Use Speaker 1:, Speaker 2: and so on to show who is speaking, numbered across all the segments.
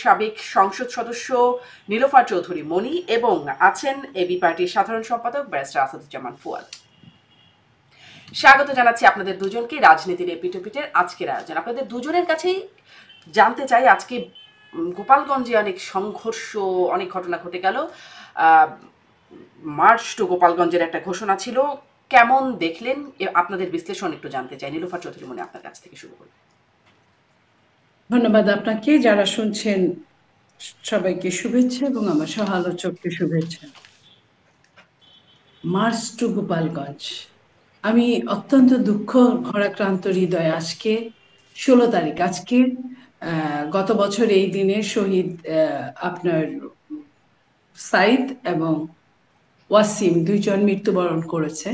Speaker 1: সাবেক সংসদ সদস্য নীলোফার চৌধুরী মনি এবং আছেন এবি পার্টির সাধারণ সম্পাদক ব্যারিস্টার আসাদুজ্জামান ফুয়াদ। স্বাগত জানাচ্ছি আপনাদের দুজনকে রাজনীতির এপিটোপিটের আজকের আয়োজন। আপনাদের দুজনের কাছেই জানতে চাই, আজকে গোপালগঞ্জে অনেক সংঘর্ষ, অনেক ঘটনা ঘটে গেল। মার্চ টু গোপালগঞ্জের একটা ঘোষণা ছিল, কেমন দেখলেন? আপনাদের বিশ্লেষণ একটু জানতে চাই। নীলোফার চৌধুরী মনি, আপনার কাছ থেকে শুরু করি।
Speaker 2: ধন্যবাদ আপনাকে। যারা শুনছেন সবাইকে শুভেচ্ছা এবং আমার সহ আলোচককে শুভেচ্ছা। মার্চ টু গোপালগঞ্জ, আমি অত্যন্ত দুঃখ ভারাক্রান্ত হৃদয় আজকে 16 তারিখ, আজকে গত বছর এই দিনে শহীদ আপনার সাইদ এবং ওয়াসিম দুইজন মৃত্যুবরণ করেছে।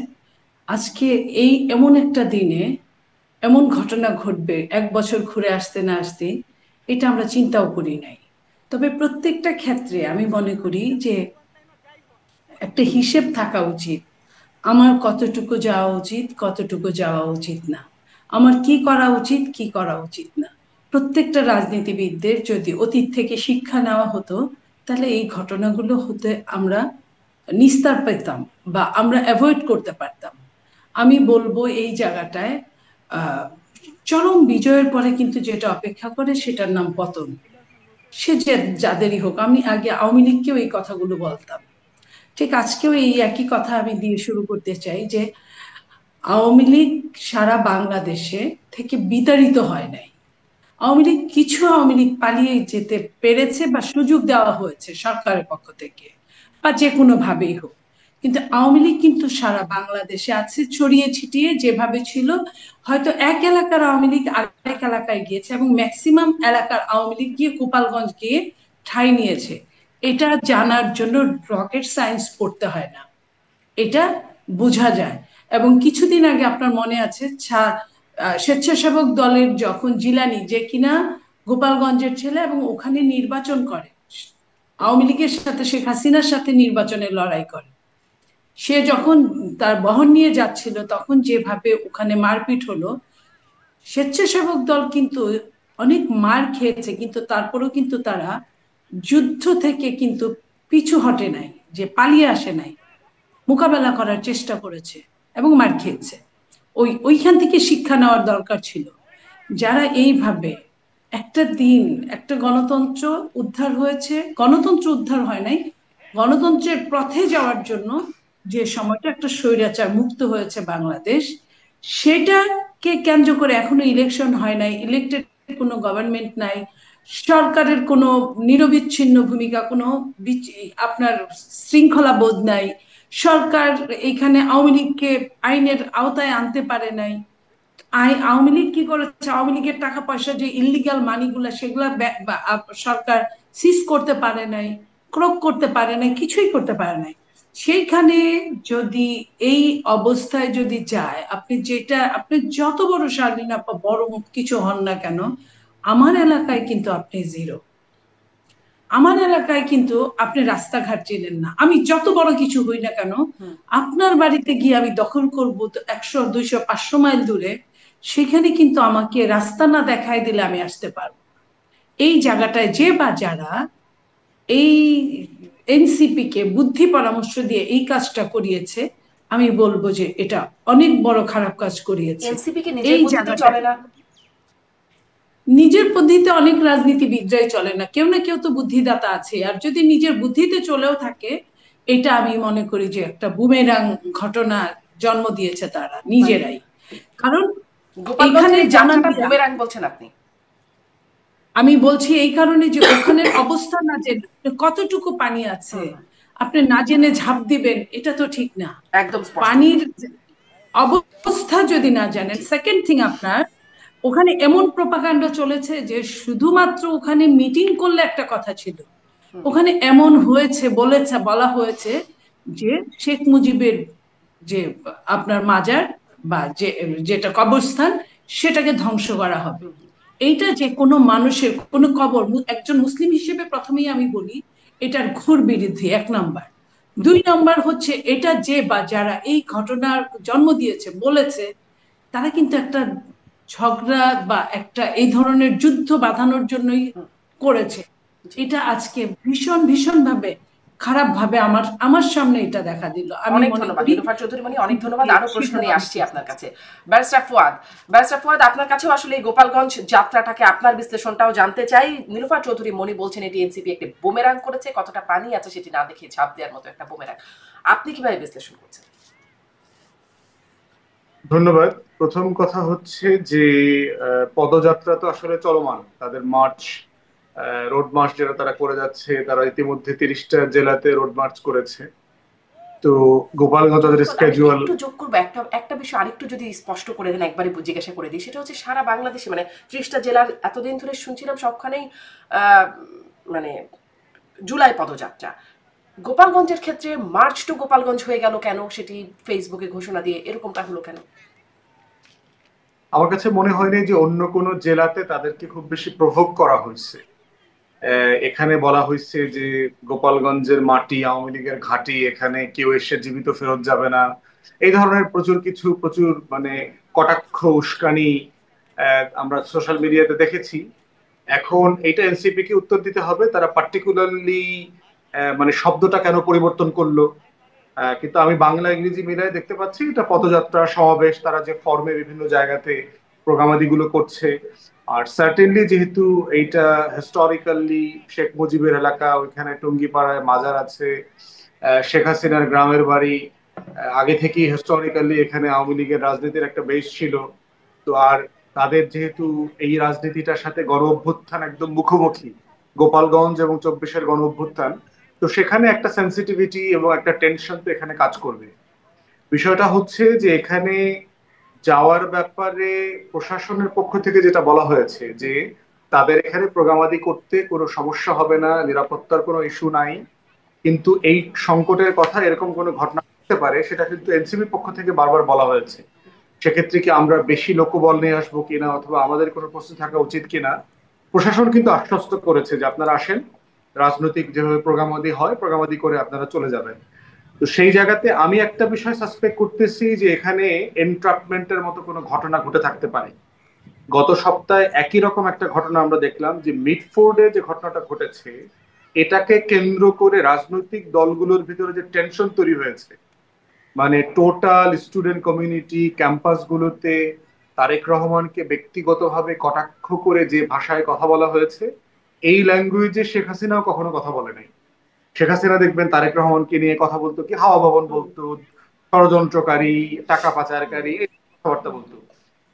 Speaker 2: আজকে এই এমন একটা দিনে এমন ঘটনা ঘটবে 1 বছর ঘুরে আসতে না আসতে, এটা আমরা চিন্তাও করি নাই। তবে প্রত্যেকটা ক্ষেত্রে আমি মনে করি যে একটা হিসেব থাকা উচিত। আমার কতটুকু যাওয়া উচিত, কতটুকু যাওয়া উচিত না, আমার কি করা উচিত, কি করা উচিত না। প্রত্যেকটা রাজনীতিবিদদের যদি অতীত থেকে শিক্ষা নেওয়া হতো, তাহলে এই ঘটনাগুলো হতে আমরা নিস্তার পেতাম বা আমরা অ্যাভয়েড করতে পারতাম। আমি বলবো এই জায়গাটায় চরম বিজয়ের পরে কিন্তু যেটা অপেক্ষা করে সেটার নাম পতন। সে যাদেরই হোক, আমি আগে আওয়ামী লীগকেও এই কথাগুলো বলতাম, ঠিক আজকেও এই একই কথা আমি দিয়ে শুরু করতে চাই যে আওয়ামী লীগ সারা বাংলাদেশে থেকে বিতাড়িত হয় নাই। আওয়ামী লীগ কিছু আওয়ামী লীগ পালিয়ে যেতে পেরেছে বা সুযোগ দেওয়া হয়েছে সরকারের পক্ষ থেকে বা যে কোনো ভাবেই হোক, কিন্তু আওয়ামী লীগ কিন্তু সারা বাংলাদেশে আছে ছড়িয়ে ছিটিয়ে। যেভাবে ছিল, হয়তো এক এলাকার আওয়ামী লীগ আরেক এলাকায় গিয়েছে এবং ম্যাক্সিমাম এলাকার আওয়ামী লীগ গিয়ে গোপালগঞ্জ গিয়ে ঠাঁই নিয়েছে। এটা জানার জন্য রকেট সায়েন্স পড়তে হয় না, এটা বোঝা যায়। এবং কিছুদিন আগে আপনার মনে আছে স্বেচ্ছাসেবক দলের যখন জিলানি, যে কিনা গোপালগঞ্জের ছেলে এবং ওখানে নির্বাচন করে, আওয়ামী লীগের সাথে শেখ হাসিনার সাথে নির্বাচনের লড়াই করে, সে যখন তার বহন নিয়ে যাচ্ছিল তখন যেভাবে ওখানে মারপিট হলো, স্বেচ্ছাসেবক দল কিন্তু অনেক মার খেয়েছে, কিন্তু তারপরেও কিন্তু তারা যুদ্ধ থেকে কিন্তু পিছু হটে নাই, যে পালিয়ে আসে নাই, মোকাবেলা করার চেষ্টা করেছে এবং মার খেয়েছে। ওইখান থেকে শিক্ষা নেওয়ার দরকার ছিল। যারা এইভাবে একটা দিন একটা গণতন্ত্র উদ্ধার হয়েছে, গণতন্ত্র উদ্ধার হয় নাই, গণতন্ত্রের পথে যাওয়ার জন্য যে সময়টা একটা স্বৈরাচার মুক্ত হয়েছে বাংলাদেশ, সেটাকে কেন্দ্র করে এখনো ইলেকশন হয় নাই, ইলেক্টেড কোনো গভর্নমেন্ট নাই, সরকারের কোনো নিরবিচ্ছিন্ন ভূমিকা, কোনো আপনার শৃঙ্খলা বোধ নাই, সরকার এখানে আওয়ামী লীগকে আইনের আওতায় আনতে পারে নাই। আওয়ামী লীগ কি করেছে, আওয়ামী লীগের টাকা পয়সা যে ইলিগাল মানিগুলা, সেগুলা সরকার সিজ করতে পারে নাই, ক্রোক করতে পারে নাই, কিছুই করতে পারে নাই। সেইখানে যদি এই অবস্থায় যদি যায়, আপনি যত বড় স্বাধীন বড় কিছু হন না কেন, আমার এলাকায় কিন্তু আপনি জিরো। আমার এলাকায় কিন্তু আপনি রাস্তাঘাট চেনেন না। আমি যত বড় কিছু হই না কেন, আপনার বাড়িতে গিয়ে আমি দখল করবো 100, 200, 500 মাইল দূরে, সেখানে কিন্তু আমাকে রাস্তা না দেখায় দিলে আমি আসতে পারবো। এই জায়গাটায় যে বা যারা এই এনসিপি কে বুদ্ধি পরামর্শ দিয়ে এই কাজটা করিয়েছে, আমি বলবো যে এটা অনেক বড় খারাপ কাজ করিয়েছে।
Speaker 1: এনসিপি কি নিজের
Speaker 2: এই
Speaker 1: বুদ্ধিতে
Speaker 2: জায়গাটা
Speaker 1: চলে না?
Speaker 2: নিজের বুদ্ধিতে অনেক রাজনীতিবিদরাই চলে না, কেউ না কেউ তো বুদ্ধিদাতা আছে। আর যদি নিজের বুদ্ধিতে চলেও থাকে, এটা আমি মনে করি যে একটা বুমেরাং ঘটনা জন্ম দিয়েছে তারা নিজেরাই। কারণ এখানে
Speaker 1: গোপালগঞ্জের এই
Speaker 2: জানান,
Speaker 1: যাত্রাটা বুমেরাং বলছেন আপনি?
Speaker 2: আমি বলছি এই কারণে যে ওখানের অবস্থা না, যে কতটুকু পানি আছে আপনি না জেনে ঝাঁপ দিবেন, এটা তো ঠিক না।
Speaker 1: একদম স্পষ্ট।
Speaker 2: পানির অবস্থা যদি না জানেন, সেকেন্ড থিং, আপনার ওখানে এমন প্রপাগান্ডা চলেছে যে শুধুমাত্র ওখানে মিটিং করলে একটা কথা ছিল, ওখানে এমন হয়েছে, বলা হয়েছে যে শেখ মুজিবের যে আপনার মাজার বা যেটা কবরস্থান, সেটাকে ধ্বংস করা হবে। এইটা যে কোনো মানুষের কোনো কবর, একজন মুসলিম হিসেবে প্রথমেই আমি বলি এটার ঘোর বিরোধী, 1 নাম্বার। 2 নাম্বার হচ্ছে এটা যে বা যারা এই ঘটনার জন্ম দিয়েছে বলেছে, তারা কিন্তু একটা ঝগড়া বা একটা এই ধরনের যুদ্ধ বাঁধানোর জন্যই করেছে। এটা আজকে ভীষণ ভীষণ ভাবে খারাপ ভাবে আমার আমার সামনে এটা দেখা দিল। আমি
Speaker 1: অনেক
Speaker 2: মনে
Speaker 1: ধন্যবাদ
Speaker 2: করি
Speaker 1: নীলুফার চৌধুরী মনি, অনেক ধন্যবাদ। আরো প্রশ্ন
Speaker 2: সেটা
Speaker 1: নিয়ে
Speaker 2: বন্ধ
Speaker 1: আসছি
Speaker 2: করা
Speaker 1: আপনার
Speaker 2: উচিত।
Speaker 1: কাছে। ব্যারিস্টার ফুয়াদ, ব্যারিস্টার ফুয়াদ, আপনার কাছেও আসলে এই গোপালগঞ্জ যাত্রাটাকে আপনার বিশ্লেষণটাও জানতে চাই। নীলুফার চৌধুরী মনি বলছেন এটি এনসিপি একটি বুমেরাং করেছে, কতটা পানি আছে সেটি না দেখে ঝাঁপ দেওয়ার মতো একটা বুমেরাং। আপনি কিভাবে বিশ্লেষণ করছেন?
Speaker 3: ধন্যবাদ। প্রথম কথা হচ্ছে যে পদযাত্রা তো আসলে চলমান, তাদের মার্চ, রোড মার্চ যেটা তারা করে যাচ্ছে, তারা ইতিমধ্যে 30টা জেলাতে রোড মার্চ করেছে। তো গোপালগঞ্জ তাদের
Speaker 1: চমৎকার। আমি
Speaker 3: স্কেজুয়াল।
Speaker 1: একটু যোগ করবো, একটা একটা বিষয় আরেকটু যদি স্পষ্ট করে দেন, একবারে জিজ্ঞাসা করে দিই, সেটা হচ্ছে সারা বাংলাদেশে মানে 30টা জেলার এতদিন ধরে শুনছিলাম সবখানেই আহ, মানে জুলাই পদযাত্রা। গোপালগঞ্জের ক্ষেত্রে মার্চ টু গোপালগঞ্জ হয়ে গেল কেন? সেটি ফেসবুকে ঘোষণা দিয়ে এরকমটা হলো কেন?
Speaker 3: আমার কাছে মনে হয়নি যে অন্য কোনো জেলাতে তাদেরকে খুব বেশি প্রভোগ করা হয়েছে। এখানে বলা হয়েছে যে গোপালগঞ্জের মাটি আওয়ামী লীগের ঘাঁটি, এখানে কেউ এসে জীবিত ফেরত যাবে না, এই ধরনের প্রচুর মানে কটাক্ষ, উস্কানি আমরা সোশ্যাল মিডিয়াতে দেখেছি। এখন এটা এনসিপি কে উত্তর দিতে হবে, তারা পার্টিকুলারলি মানে শব্দটা কেন পরিবর্তন করলো। কিন্তু আমি বাংলা ইংরেজি মিলাই দেখতে পাচ্ছি এটা পদযাত্রা, সমাবেশ, তারা যে ফর্মে বিভিন্ন জায়গাতে প্রোগ্রামাদি গুলো করছে। আর সার্টেনলি যেহেতু এইটা হিস্টোরিক্যালি শেখ মুজিবের এলাকা, ওইখানে টুঙ্গিপাড়ায় মাজার আছে, শেখ হাসিনার গ্রামের বাড়ি, আগে থেকেই হিস্টোরিক্যালি এখানে আওয়ামী লীগের রাজনীতির একটা বেশ ছিল। তো আর তাদের যেহেতু এই রাজনীতিটার সাথে গণ অভ্যুত্থান একদম মুখোমুখি, গোপালগঞ্জ এবং 24-এর গণ অভ্যুত্থান, তো সেখানে একটা সেন্সিটিভিটি এবং একটা টেনশন তো এখানে কাজ করবে। বিষয়টা হচ্ছে যে এখানে যাওয়ার ব্যাপারে প্রশাসনের পক্ষ থেকে যেটা বলা হয়েছে যে তাদের এখানে প্রোগ্রামাদি করতে কোনো সমস্যা হবে না, নিরাপত্তার কোনো ইস্যু নাই। কিন্তু এই সংকটের কথা, এরকম কোনো ঘটনা হতে পারে, সেটা কিন্তু এনসিবির পক্ষ থেকে বারবার বলা হয়েছে। সেক্ষেত্রে কি আমরা বেশি লোকবল নিয়ে আসবো কিনা, অথবা আমাদের কোনো প্রস্তুতি থাকা উচিত কিনা, প্রশাসন কিন্তু আশ্বস্ত করেছে যে আপনারা আসেন, রাজনৈতিক যেভাবে প্রোগ্রামাদি হয় প্রোগ্রামাদি করে আপনারা চলে যাবেন। তো সেই জায়গাতে আমি একটা বিষয় সাসপেক্ট করতেছি যে এখানে এনট্রাপমেন্টের মতো কোনো ঘটনা ঘটে থাকতে পারে। গত সপ্তাহে একই রকম একটা ঘটনা আমরা দেখলাম, যে মিডফোর্ডে যে ঘটনাটা ঘটেছে, এটাকে কেন্দ্র করে রাজনৈতিক দলগুলোর ভিতরে যে টেনশন তৈরি হয়েছে, মানে টোটাল স্টুডেন্ট কমিউনিটি ক্যাম্পাসগুলোতে তারেক রহমানকে ব্যক্তিগতভাবে কটাক্ষ করে যে ভাষায় কথা বলা হয়েছে, এই ল্যাঙ্গুয়েজে শেখ হাসিনাও কখনো কথা বলে নাই। শেখ হাসিনা দেখবেন তারেক রহমানকে নিয়ে কথা বলতো কি হাওয়া ভবন বলতো, ষড়যন্ত্রকারী, টাকা পাচারকারী, এই কথাবার্তা বলতো।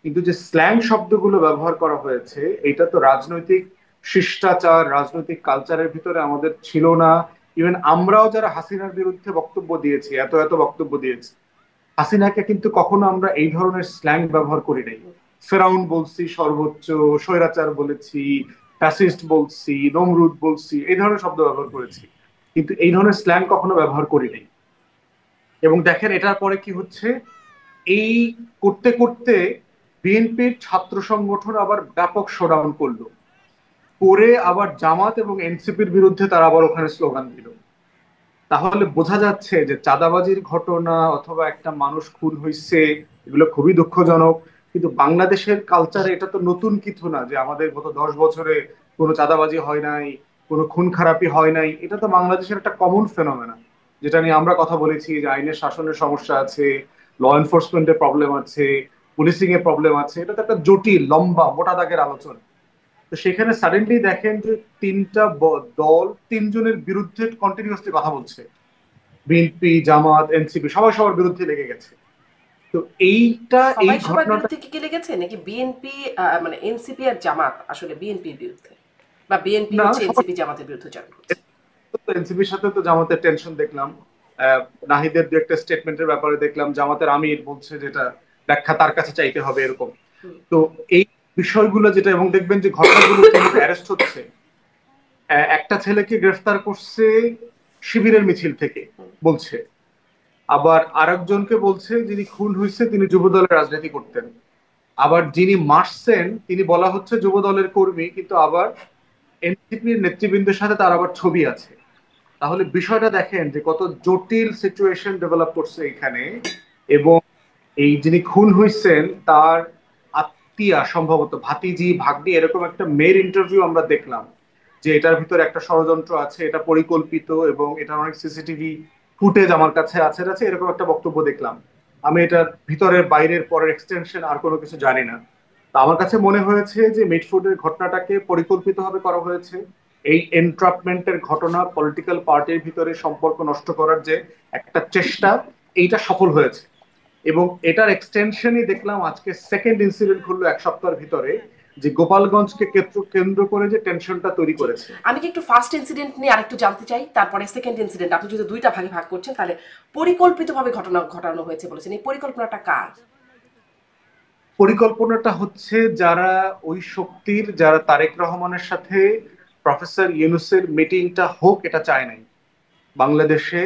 Speaker 3: কিন্তু যে স্ল্যাং শব্দগুলো ব্যবহার করা হয়েছে, এটা তো রাজনৈতিক শিষ্টাচার, রাজনৈতিক কালচারের ভিতরে আমাদের ছিল না। ইভেন আমরাও যারা হাসিনার বিরুদ্ধে বক্তব্য দিয়েছি, এত এত বক্তব্য দিয়েছি, হাসিনাকে কিন্তু কখনো আমরা এই ধরনের স্ল্যাং ব্যবহার করি নাই। ফেরাউন বলছি, সর্বোচ্চ স্বৈরাচার বলেছি, ফ্যাসিস্ট বলছি, নমরুদ বলছি, এই ধরনের শব্দ ব্যবহার করেছি, কিন্তু এই ধরনের স্ল্যাং কখনো ব্যবহার করি নাই। এবং দেখেন এটার পরে কি হচ্ছে, এই করতে করতে বিএনপির ছাত্র সংগঠন আবার ব্যাপক শোডাউন করলো, করে আবার জামাত এবং এনসিপির বিরুদ্ধে তারা আবার ওখানে স্লোগান দিল। তাহলে বোঝা যাচ্ছে যে চাঁদাবাজির ঘটনা অথবা একটা মানুষ খুন হয়েছে, এগুলো খুবই দুঃখজনক। কিন্তু বাংলাদেশের কালচারে এটা তো নতুন কিছু না যে আমাদের গত 10 বছরে কোনো চাঁদাবাজি হয় নাই, কোনো খুন খারাপি হয় নাই। এটা তো বাংলাদেশের একটা কমন ফেনোমেনা, যেটা নিয়ে আমরা কথা বলেছি যে আইনের শাসনের সমস্যা আছে, ল এনফোর্সমেন্টের প্রবলেম আছে, পুলিশিং এর প্রবলেম আছে। এটা তো একটা জটিল লম্বা মোটা দাগের আলোচনা। তো সেখানে সাডেনলি দেখেন যে তিনটা দল তিনজনের বিরুদ্ধে কন্টিনিউয়াসলি কথা বলছে, বিএনপি, জামাত, এনসিপি, সবাই সবার বিরুদ্ধে লেগে গেছে। তো এই
Speaker 1: সবাই সবার
Speaker 3: ঘটনাটা
Speaker 1: বিরুদ্ধে কি লেগেছে নাকি বিএনপি, মানে এনসিপি আর জামাত আসলে বিএনপির বিরুদ্ধে, বা বিএনপি
Speaker 3: না,
Speaker 1: হচ্ছে
Speaker 3: সবার
Speaker 1: এনসিপি জামাতের বিরুদ্ধে জয়েন করছে?
Speaker 3: এনসিপির সাথে তো জামাতের টেনশন দেখলাম। নাহিদের দু একটা স্টেটমেন্টের ব্যাপারে দেখলাম জামাতের আমির বলছে যেটা ব্যাখ্যা তার কাছে চাইতে হবে এরকম। তো এই বিষয়গুলো যেটা, এবং দেখবেন যে ঘটনাগুলো কিভাবে অ্যারেস্ট হচ্ছে। একটা ছেলেকে গ্রেফতার করছে শিবিরের মিছিল থেকে বলছে, আবার আরেকজনকে বলছে যিনি খুন হয়েছে তিনি যুবদলের রাজনীতি করতেন, আবার যিনি মারছেন তিনি বলা হচ্ছে যুবদলের কর্মী, কিন্তু আবার এনসিপির নেতৃবৃন্দের সাথে তার আবার ছবি আছে। তাহলে বিষয়টা দেখেন যে কত জটিল সিচুয়েশন ডেভেলপ করছে এখানে। এবং এই যিনি খুন হয়েছেন তার আত্মীয়া, সম্ভবত ভাতিজি ভাগ্নি, এরকম একটা মেয়ের ইন্টারভিউ আমরা দেখলাম, যে এটার ভিতরে একটা ষড়যন্ত্র আছে, এটা পরিকল্পিত এবং এটার অনেক সিসিটিভি ফুটেজ আমার কাছে আছে এরকম একটা বক্তব্য দেখলাম। আমি এটার ভিতরের বাইরের পরের এক্সটেনশন আর কোনো কিছু জানি না। তা আমার কাছে মনে হয়েছে যে মিটফুডের ঘটনাটাকে পরিকল্পিতভাবে করা হয়েছে। এই এনট্রাপমেন্টের ঘটনা, পলিটিক্যাল পার্টির ভিতরে সম্পর্ক নষ্ট করার যে একটা চেষ্টা, এইটা সফল হয়েছে। এবং এটার এক্সটেনশনই দেখলাম আজকে সেকেন্ড ইনসিডেন্ট ঘটলো এক সপ্তাহের ভিতরে, যে গোপালগঞ্জকে কেন্দ্র করে যে টেনশনটা তৈরি
Speaker 1: জি।
Speaker 3: করেছে।
Speaker 1: আমি কি একটু ফার্স্ট ইনসিডেন্ট নিয়ে আরেকটু জানতে চাই, তারপরে সেকেন্ড ইনসিডেন্ট। আপনি যদি দুইটা ভাগে ভাগ করছেন, তাহলে পরিকল্পিতভাবে ঘটনা ঘটানো হয়েছে বলেছেন, এই পরিকল্পনাটা কার?
Speaker 3: পরিকল্পনাটা হচ্ছে যারা ওই শক্তির, যারা তারেক রহমানের সাথে প্রফেসর ইউনূসের মিটিংটা হোক এটা চায় নাই। বাংলাদেশে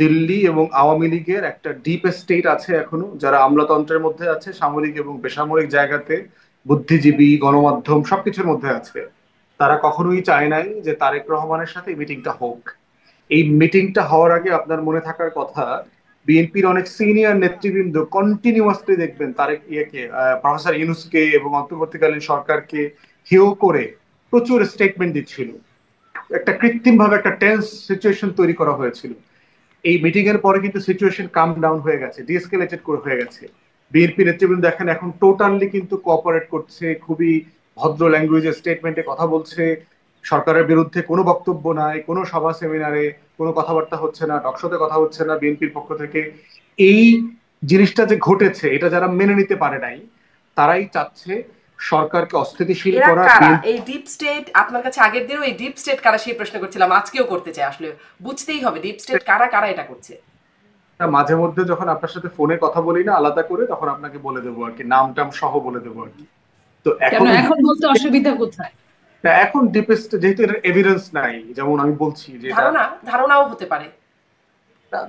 Speaker 3: দিল্লি এবং আওয়ামী লীগের একটা ডিপ স্টেট আছে এখনো, যারা আমলাতন্ত্রের মধ্যে আছে, সামরিক এবং বেসামরিক জায়গাতে, বুদ্ধিজীবী, গণমাধ্যম সবকিছুর মধ্যে আছে। তারা কখনোই চায় নাই যে তারেক রহমানের সাথে এই মিটিংটা হোক। এই মিটিংটা হওয়ার আগে আপনার মনে থাকার কথা, বিএনপির অনেক সিনিয়র নেতৃবৃন্দ কন্টিনিউয়াসলি দেখবেন তারেক প্রফেসর ইউনূসকে এবং অন্তর্বর্তীকালীন সরকারকে হেয় করে প্রচুর স্টেটমেন্ট দিচ্ছিল। একটা কৃত্রিম ভাবে একটা টেন্স সিচুয়েশন তৈরি করা হয়েছিল। এই মিটিং এর পরে কিন্তু সিচুয়েশন কাম ডাউন হয়ে গেছে, ডিএসকেলেটেড করে হয়ে গেছে। বিএনপি নেতৃবৃন্দ দেখেন এখন টোটালি কিন্তু কোঅপারেট করছে, খুবই ভদ্র ল্যাঙ্গুয়েজে স্টেটমেন্টে কথা বলছে। সরকারের বিরুদ্ধে কোনো বক্তব্য নাই, কোনো সভা সেমিনারে কোনো কথাবার্তা হচ্ছে না, টকশোতে কথা হচ্ছে না বিএনপির পক্ষ থেকে। এই জিনিসটা যে ঘটেছে এটা যারা মেনে নিতে পারে নাই, তারাই চাচ্ছে সরকারকে অস্থিতিশীল
Speaker 1: এরা
Speaker 3: করা।
Speaker 1: কারা? এই ডিপ স্টেট, আপনার কাছে আগের দিনও এই ডিপ স্টেট কারা সেই প্রশ্ন করছিলাম, আজকেও করতে চাই। আসলে বুঝতেই হবে ডিপ স্টেট কারা, কারা এটা করছে।
Speaker 3: মাঝে মধ্যে যখন আপনার সাথে ফোনে কথা বলি না আলাদা করে, তখন আপনাকে বলে দেবো আর কি, নাম টাম সহ বলে দেবো আর কি। তো
Speaker 2: কেন
Speaker 3: এখন
Speaker 2: এখন বলতে অসুবিধা কোথায়?
Speaker 3: এখন ডিপেস্ট যেহেতু এটার এভিডেন্স নাই, যেমন আমি বলছি যে এটা
Speaker 1: ধারণাও হতে পারে।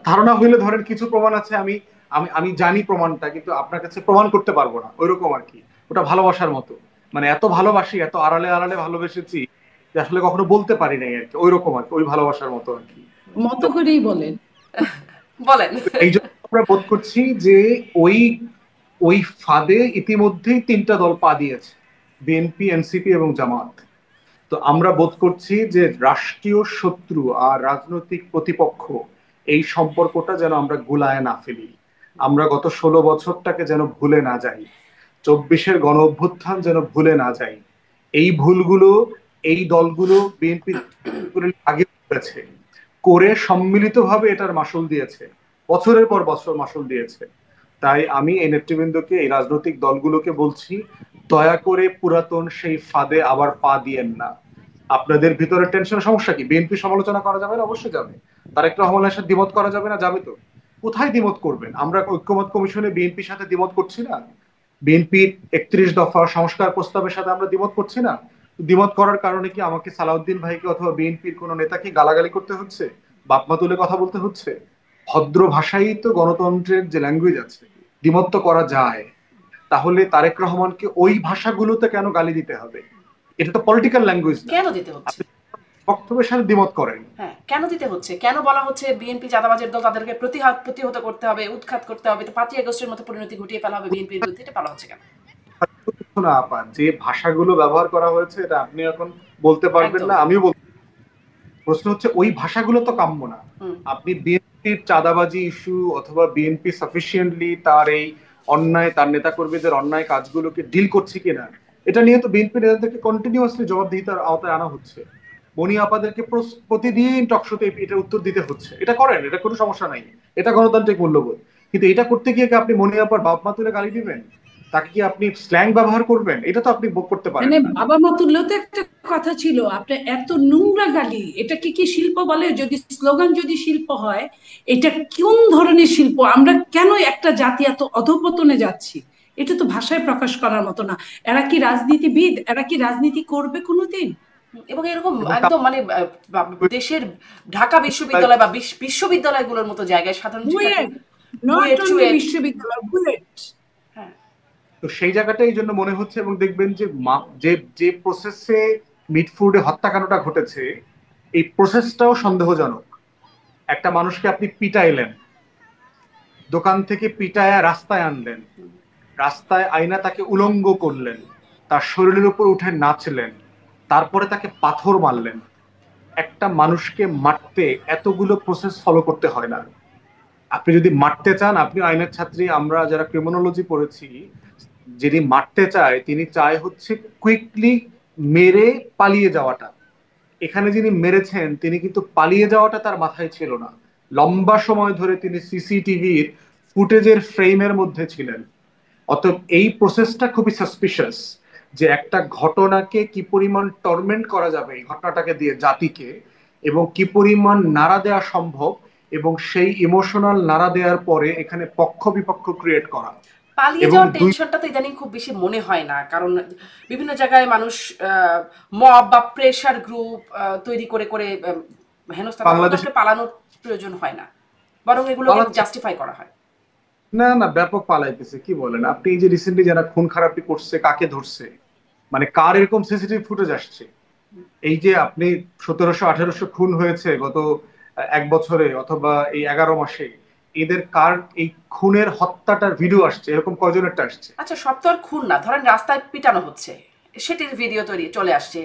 Speaker 3: ধারণা হইলে ধরেন কিছু প্রমাণ আছে, আমি আমি আমি জানি প্রমাণটা, কিন্তু আপনার কাছে প্রমাণ করতে পারবো না, ওইরকম আর কি। ওটা ভালোবাসার মতো, মানে এত ভালোবাসি, এত আড়ালে আড়ালে ভালোবেসেছি যে আসলে কখনো বলতে পারি নাই আর কি, ওইরকম আর কি, ওই ভালোবাসার মতো আর কি।
Speaker 2: মতো করেই বলেন।
Speaker 1: বলেন।
Speaker 3: এই জন্য আমরা বোধ করছি যে ওই ওই ফাঁদে ইতিমধ্যেই তিনটা দল পা দিয়েছে, বিএনপি, এনসিপি এবং জামাত। তো আমরা বোধ করছি যে রাষ্ট্রীয় শত্রু আর রাজনৈতিক প্রতিপক্ষ, এই সম্পর্কটা যেন আমরা গুলায় না ফেলি। আমরা গত 16 বছরটাকে যেন ভুলে না যাই, 24-এর গণ অভ্যুত্থান যেন ভুলে না যাই। এই ভুলগুলো এই দলগুলো বিএনপি আগে করেছে, করে সম্মিলিতভাবে এটার মাসুল দিয়েছে, বছরের পর বছর মাসুল দিয়েছে। তাই আমি এই নেতৃবৃন্দকে, এই রাজনৈতিক দলগুলোকে বলছি, দয়া করে পুরাতন সেই ফাঁদে আবার পা দিয়েন না। আপনাদের ভিতরে টেনশনের সমস্যা কি? বিএনপি সমালোচনা করা যাবে না, অবশ্যই যাবে। তারেক রহমানের সাথে দ্বিমত করা যাবে না, যাবে তো। কোথায় দ্বিমত করবেন? আমরা ঐক্যমত কমিশনে বিএনপির সাথে দ্বিমত করছি না? বিএনপির 31 দফা সংস্কার প্রস্তাবের সাথে আমরা দ্বিমত করছি না? দ্বিমত করার কারণে কি আমাকে সালাউদ্দিন ভাইকে অথবা বিএনপির কোন নেতাকে গালাগালি করতে হচ্ছে, বাপমা তুলে কথা বলতে হচ্ছে? ভদ্র ভাষাই তো গণতন্ত্রের যে ল্যাঙ্গুয়েজ আছে, দ্বিমত তো করা যায়। তাহলে তারেক রহমানকে ওই ভাষাগুলোতে কেন গালি দিতে হবে? এটা তো পলিটিক্যাল ল্যাঙ্গুয়েজ না।
Speaker 1: কেন দিতে হচ্ছে?
Speaker 3: আপনি বক্তব্যের সাথে দ্বিমত করেন।
Speaker 1: হ্যাঁ, কেন দিতে হচ্ছে? কেন বলা হচ্ছে বিএনপি চাঁদাবাজের দল, তাদেরকে প্রতিহত করতে হবে, উৎখাত করতে হবে, তো 5ই আগস্টের মতো পরিণতি ঘটিয়ে ফেলা হবে বিএনপির বিরুদ্ধে, এটা বলা হচ্ছে কেন?
Speaker 3: না আপা, যে ভাষাগুলো ব্যবহার করা হয়েছে এটা আপনি এখন বলতে পারবেন
Speaker 1: একদম।
Speaker 3: না, আমিও বলতে। প্রশ্ন হচ্ছে ওই ভাষাগুলো তো কাম্য না। আপনি বিএনপির চাঁদাবাজি ইস্যু অথবা বিএনপি সাফিসিয়েন্টলি তার এই অন্যায়, তার নেতাকর্মীদের অন্যায় কাজগুলোকে ডিল করছে কিনা, এটা নিয়ে তো বিএনপি নেতাদেরকে কন্টিনিউয়াসলি জবাবদিহিতার আওতায় আনা হচ্ছে। মনি আপাদেরকে প্রতিদিন টকশোতে এটা উত্তর দিতে হচ্ছে। এটা করেন, এটা কোনো সমস্যা নাই, এটা গণতান্ত্রিক মূল্যবোধ। কিন্তু এটা করতে গিয়ে কি আপনি মনি আপার বাপ মা তুলে গালি দিবেন? তাকে কি আপনি স্ল্যাং ব্যবহার করবেন? এটা তো আপনি করতে পারেন
Speaker 2: মানে
Speaker 3: না।
Speaker 2: বাবা মা তুল্য তো একটা কথা ছিল, আপনার এত নোংরা গালি, এটাকে কি শিল্প বলে? যদি স্লোগান যদি শিল্প হয়, এটা কোন ধরনের শিল্প? আমরা কেন একটা জাতি এত অধঃপতনে যাচ্ছি? এটা তো ভাষায় প্রকাশ করার মতো না। এরা কি রাজনীতিবিদ? এরা কি রাজনীতি করবে কোনোদিন?
Speaker 1: এবং এরকম
Speaker 3: এবং
Speaker 1: একদম মানে দেশের ঢাকা বিশ্ববিদ্যালয় বা বিশ্ববিদ্যালয়গুলোর মতো জায়গায় সাধারণ শিক্ষার্থী,
Speaker 2: বুয়েট, নট
Speaker 1: বুয়েট,
Speaker 2: অনলি
Speaker 1: চুয়েট।
Speaker 2: বিশ্ববিদ্যালয়, বুয়েট।
Speaker 1: হ্যাঁ,
Speaker 3: তো সেই জায়গাটা এই জন্য মনে হচ্ছে, এবং দেখবেন যে যে যে প্রসেসে মিটফুডে হত্যাকাণ্ডটা ঘটেছে, এই প্রসেসটাও সন্দেহজনক। একটা মানুষকে আপনি পিটাইলেন, দোকান থেকে পিটায়া রাস্তায় আনলেন, রাস্তায় আইনা তাকে উলঙ্গ করলেন, তার শরীরের উপর উঠে নাচলেন, তারপরে তাকে পাথর মারলেন। একটা মানুষকে মারতে এতগুলো প্রসেস ফলো করতে হয় না। আপনি যদি মারতে চান, আপনি আইনের ছাত্রী, আমরা যারা ক্রিমিনোলজি পড়েছি, যিনি মারতে চায় তিনি চায় হচ্ছে কুইকলি মেরে পালিয়ে যাওয়াটা। এখানে যিনি মেরেছেন তিনি কিন্তু পালিয়ে যাওয়াটা তার মাথায় ছিল না, লম্বা সময় ধরে তিনি সিসিটিভির ফুটেজের ফ্রেমের মধ্যে ছিলেন। অতএব এই প্রসেসটা খুবই সাসপিশিয়াস, যে একটা ঘটনাকে কি পরিমাণ টর্মেন্ট করা যাবে এই ঘটনাটাকে দিয়ে জাতিকে, এবং কি পরিমাণ নাড়া দেওয়া সম্ভব, এবং সেই ইমোশনাল নাড়া দেওয়ার পরে এখানে পক্ষ বিপক্ষ ক্রিয়েট করা।
Speaker 1: পালিয়ে
Speaker 3: এবং
Speaker 1: যাওয়ার টেনশনটা তো ইদানিং খুব বেশি মনে হয় না, কারণ বিভিন্ন জায়গায় মানুষ মব বা প্রেশার গ্রুপ তৈরি করে করে হেনস্থা
Speaker 3: বাংলাদেশে
Speaker 1: পালানোর প্রয়োজন হয় না, বরং এগুলোকে
Speaker 3: পালাচ্ছে
Speaker 1: জাস্টিফাই করা হয়।
Speaker 3: না, না, ব্যাপক পালাইতেছে। কি বলেন আপনি? এই যে রিসেন্টলি যারা খুন খারাপি করছে, কাকে ধরছে, মানে কার এরকম সিসিটিভি ফুটেজ আসছে? এই যে আপনি 1700-1800 খুন হয়েছে গত 1 বছরে অথবা এই 11 মাসে, এদের কার এই খুনের হত্যাটার ভিডিও আসছে? এরকম কয়জনেরটা আসছে?
Speaker 1: আচ্ছা, সব তো আর খুন না, ধরেন রাস্তায় পিটানো হচ্ছে, সেটির ভিডিও তৈরি চলে আসছে,